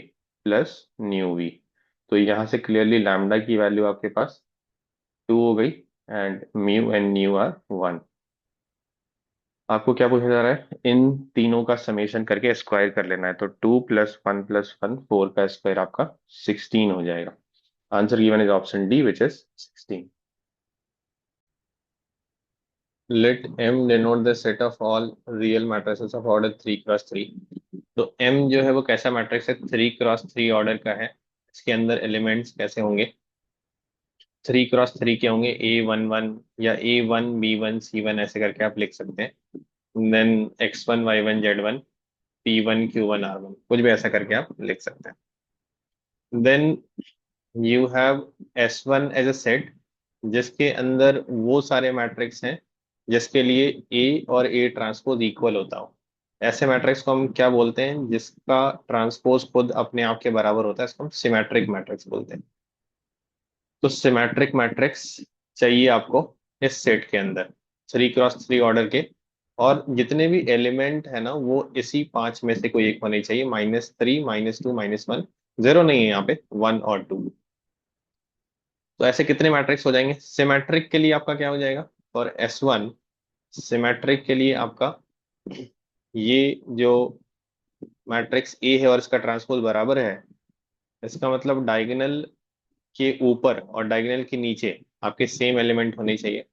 plus nu v. तो यहां से क्लियरली लैम्डा की वैल्यू आपके पास 2 हो गई and mu and nu are 1. आपको क्या पूछा जा रहा है, इन तीनों का समेशन करके स्क्वायर कर लेना है। तो 2 + 1 + 1 4 का स्क्वायर आपका 16 हो जाएगा। Answer given is option D which is 16। Let M denote the set of all real matrices of order 3 × 3। तो M जो है वो कैसा मैट्रिक्स है, 3 × 3 ऑर्डर का है। इसके अंदर एलिमेंट्स कैसे होंगे, 3 × 3 के होंगे, A11 या A1 B1 C1 ऐसे करके आप लिख सकते हैं। Then X1 Y1 Z1 P1 Q1 R1 कुछ भी ऐसा करके आप लिख सकते हैं। Then you have S1 as a set, जिसके अंदर वो सारे मैट्रिक्स हैं जिसके लिए A और A ट्रांसपोज इक्वल होता हो। ऐसे मैट्रिक्स को हम क्या बोलते हैं, जिसका ट्रांसपोज खुद अपने आप के बराबर होता है, इसको हम सिमेट्रिक मैट्रिक्स बोलते हैं। तो सिमेट्रिक मैट्रिक्स चाहिए आपको इस सेट के अंदर, 3 × 3 ऑर्डर के। और जितने भी एलिमेंट है ना वो इसी पांच में से कोई एक होने चाहिए, -3 -2 -1, जीरो नहीं है यहाँ पे, 1 और 2। तो ऐसे कितने मैट्रिक्स हो जाएंगे सिमेट्रिक के लिए, आपका क्या हो जाएगा, और S1 सिमेट्रिक के लिए आपका ये जो मैट्रिक्स ए है और इसका ट्रांसपोज बराबर है, इसका मतलब डायगोनल के ऊपर और डायगोनल के नीचे आपके सेम एलिमेंट होने चाहिए।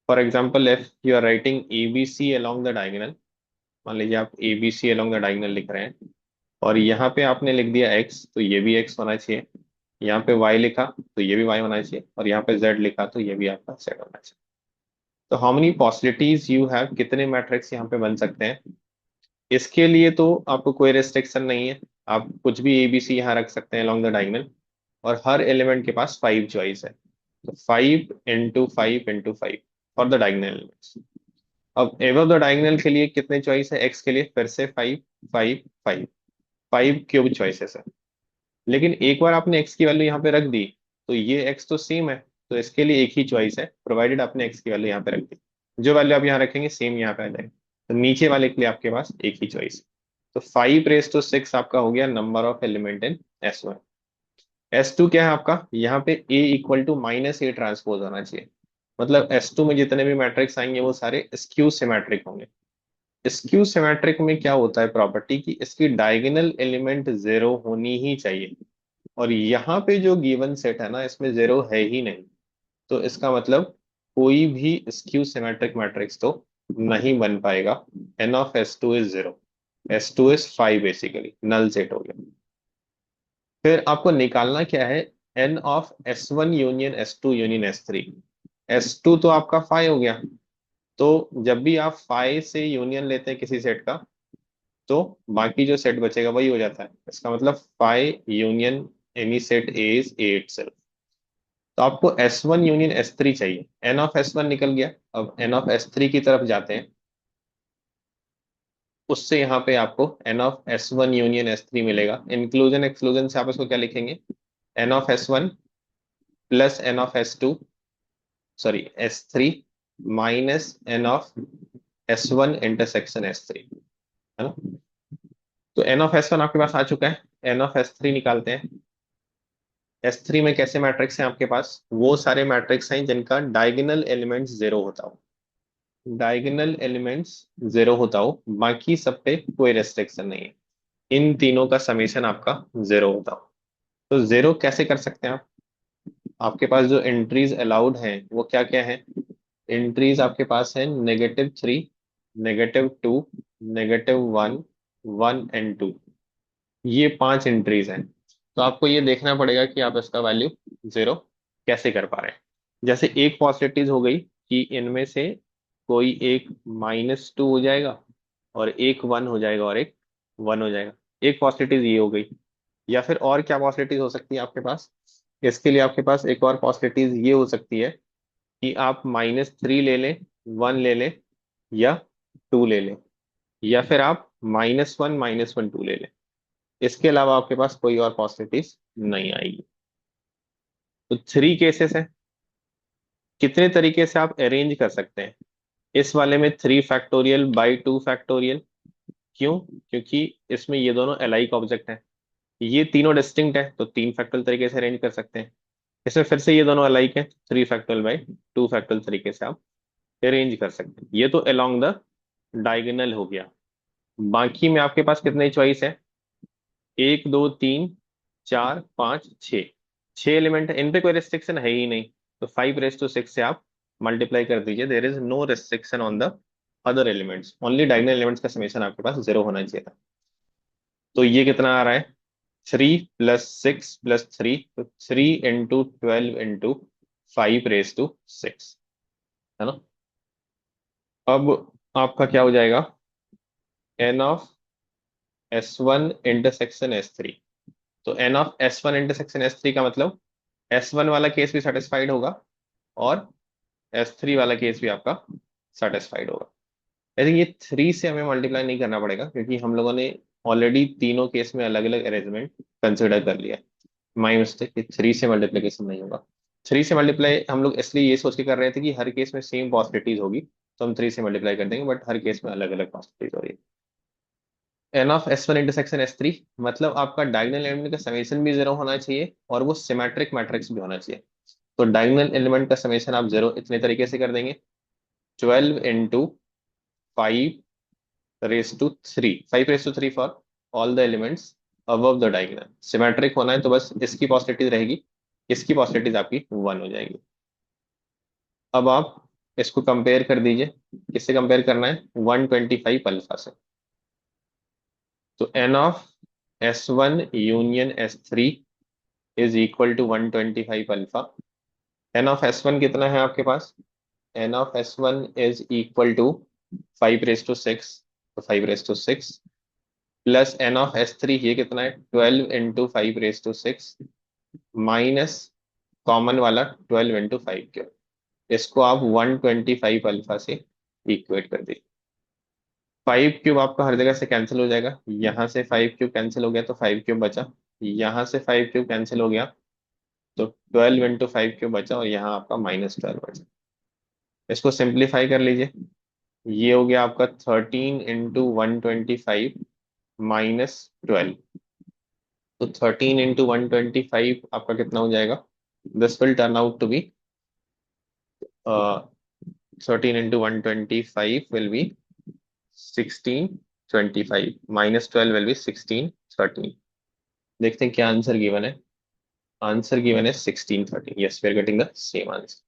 For example if you are writing ABC along the diagonal, मान लीजिए आप ABC along द डायगोनल लिख रहे हैं, और यहाँ पे आपने लिख दिया x, तो ये भी x होना चाहिए। यहाँ पे y लिखा तो ये भी y होना चाहिए, और यहाँ पे z लिखा तो ये भी आपका z होना चाहिए। तो how many possibilities you have, कितने मैट्रिक्स यहाँ पे बन सकते हैं। इसके लिए तो आपको कोई रेस्ट्रिक्शन नहीं है, आप कुछ भी ABC यहाँ रख सकते हैं along द डायगोनल, और हर एलिमेंट के पास 5 चॉइस है। तो 5 × 5 × 5 फॉर द डायगोनल एलिमेंट्स। अब एबव द डायगोनल के लिए कितने चॉइस है, एक्स के लिए फिर से 5 5 5 क्यूब चॉइसेस है। लेकिन एक बार आपने एक्स की वैल्यू यहाँ पे रख दी, तो ये एक्स तो सेम है, तो इसके लिए एक ही चॉइस है, प्रोवाइडेड आपने एक्स की वैल्यू यहाँ पे रख दी। जो वैल्यू आप यहाँ रखेंगे सेम यहाँ पे आ जाएगी, तो नीचे वाले के लिए आपके पास एक ही चॉइस है। तो 5 raised to 6 आपका हो गया number of element in S1। S2 क्या है आपका, यहाँ पे A = -A ट्रांसपोज होना चाहिए। मतलब S2 में जितने भी मैट्रिक्स आएंगे वो सारे स्क्यू सिमेट्रिक होंगे। स्क्यू सिमेट्रिक में क्या होता है प्रॉपर्टी की, इसकी डायगोनल एलिमेंट जीरो होनी ही चाहिए, और यहाँ पे जो गिवन सेट है ना इसमें जीरो है ही नहीं। तो इसका मतलब कोई भी स्क्यू सिमेट्रिक मैट्रिक्स तो नहीं बन पाएगा। N(S2) is 0, S2 is 5, basically null set हो गया। फिर आपको निकालना क्या है, N(S1) union S2 union S3। S2 तो आपका 5 हो गया, तो जब भी आप 5 से यूनियन लेते हैं किसी सेट का, तो बाकी जो सेट बचेगा वही हो जाता है। इसका मतलब 5 union any set A is A itself। तो आपको S1 यूनियन S3 चाहिए, N(S1) निकल गया। अब N(S3) की तरफ जाते हैं, उससे यहाँ पे आपको N(S1) यूनियन S3 मिलेगा। इंक्लूजन एक्सक्लूजन से आप इसको क्या लिखेंगे, N(S1) plus N(S2), sorry S3 minus N(S1) intersection S3, है ना। तो N(S1) आपके पास आ चुका है, N(S3) निकालते हैं। S3 में कैसे मैट्रिक्स हैं आपके पास, वो सारे मैट्रिक्स हैं जिनका डायगोनल एलिमेंट्स जीरो होता हो, डायगोनल एलिमेंट्स जीरो होता हो, बाकी सब पे कोई रेस्ट्रिक्शन नहीं है। इन तीनों का समेशन आपका जीरो होता हो। तो जीरो कैसे कर सकते हैं आप, आपके पास जो एंट्रीज अलाउड हैं वो क्या क्या है। एंट्रीज आपके पास है -3, -2, -1, 1 और 2। ये 5 एंट्रीज हैं। तो आपको ये देखना पड़ेगा कि आप इसका वैल्यू जीरो कैसे कर पा रहे हैं। जैसे एक पॉसिबिलिटीज हो गई कि इनमें से कोई एक -2 हो जाएगा, और एक 1 हो जाएगा, और एक 1 हो जाएगा। एक पॉसिबिलिटीज ये हो गई। या फिर और क्या पॉसिबिलिटीज हो सकती है आपके पास, इसके लिए आपके पास एक और पॉसिबिलिटीज ये हो सकती है कि आप -3 ले लें, 1 ले लें, या 2 ले लें, या फिर आप -1 -1 2 ले लें। इसके अलावा आपके पास कोई और पॉसिबिलिटीज नहीं आएगी। तो 3 केसेस है। कितने तरीके से आप अरेंज कर सकते हैं, इस वाले में 3 फैक्टोरियल/2 फैक्टोरियल। क्यों, क्योंकि इसमें ये दोनों अलाइक ऑब्जेक्ट हैं, ये तीनों डिस्टिंक्ट है, तो 3 फैक्टोरियल तरीके से अरेंज कर सकते हैं। इसमें फिर से ये दोनों अलाइक हैं, 3 फैक्टोरियल बाई 2 फैक्टोरियल तरीके से आप अरेंज कर सकते हैं। ये तो अलोंग द डायगोनल हो गया। बाकी में आपके पास कितने चॉइस है? 1 2 3 4 5 6। 6 एलिमेंट है, इन पे कोई रिस्ट्रिक्शन है ही नहीं। तो 5 रेस टू 6 से आप मल्टीप्लाई कर दीजिए, there is no restriction on the other elements, only diagonal elements का समेशन आपके पास 0 होना चाहिए था। तो ये कितना आ रहा है? 3 + 6 + 3, तो 3 × 12 × 5 रेस टू 6, है ना। अब आपका क्या हो जाएगा? n(s1)(s3). तो n(s1)(s3) का मतलब S1 वाला केस भी सेटिस्फाइड होगा और S3 वाला केस भी आपका सेटिस्फाइड होगा। आई थिंक ये 3 से हमें मल्टीप्लाई नहीं करना पड़ेगा, क्योंकि हम लोगों ने ऑलरेडी तीनों केस में अलग अलग अरेंजमेंट कंसिडर कर लिया है। माई मिस्टेक, 3 से मल्टीप्लीकेशन नहीं होगा। 3 से मल्टीप्लाई हम लोग इसलिए ये सोच के कर रहे थे कि हर केस में सेम पॉसिबिलिटीज होगी, तो हम 3 से मल्टीप्लाई कर देंगे, बट हर केस में अलग अलग पॉसिबिलिटीज हो रही है। n(s1)(s3) मतलब आपका डायगोनल एलिमेंट का समेशन भी 0 होना चाहिए और वो सिमेट्रिक मैट्रिक्स भी होना चाहिए। तो डायगोनल एलिमेंट का समेशन आप 0 इतने तरीके से कर देंगे, 12 × 5 raise to 3, 5 raise to 3 for all the elements above the diagonal. Symmetric होना है तो बस इसकी पॉसिबिलिटीज रहेगी, इसकी पॉसिबिलिटीज आपकी 1 हो जाएगी। अब आप इसको कंपेयर कर दीजिए, किससे कंपेयर करना है? 125 अल्फा से। तो n(s1)(s3) is equal to 125 alpha. n(s1) कितना है आपके पास? n(s1) is equal to 5 raise to 6, तो 5 रेस टू 6 प्लस n(s3), ये कितना है? 12 × 5 रेस टू 6 माइनस कॉमन वाला 12 × 5 क्यूब। इसको आप 125 अल्फा से इक्वेट कर दीजिए। 5 क्यूब आपका हर जगह से कैंसिल हो जाएगा, यहाँ से 5 क्यूब कैंसिल हो गया तो 5 क्यूब बचा, यहाँ से 5 क्यूब कैंसिल हो गया तो 12 × 5 क्यूब बचा, और यहाँ आपका -12 बचा। इसको सिंप्लीफाई कर लीजिए, ये हो गया आपका 13 × 125 -12। तो 13 × 125 आपका कितना हो जाएगा? This will turn out to be 13 × 125 will be 1625 -12 will be 1613। देखते हैं क्या आंसर गिवन है। आंसर गिवन है 1613। Yes, we are getting the same answer.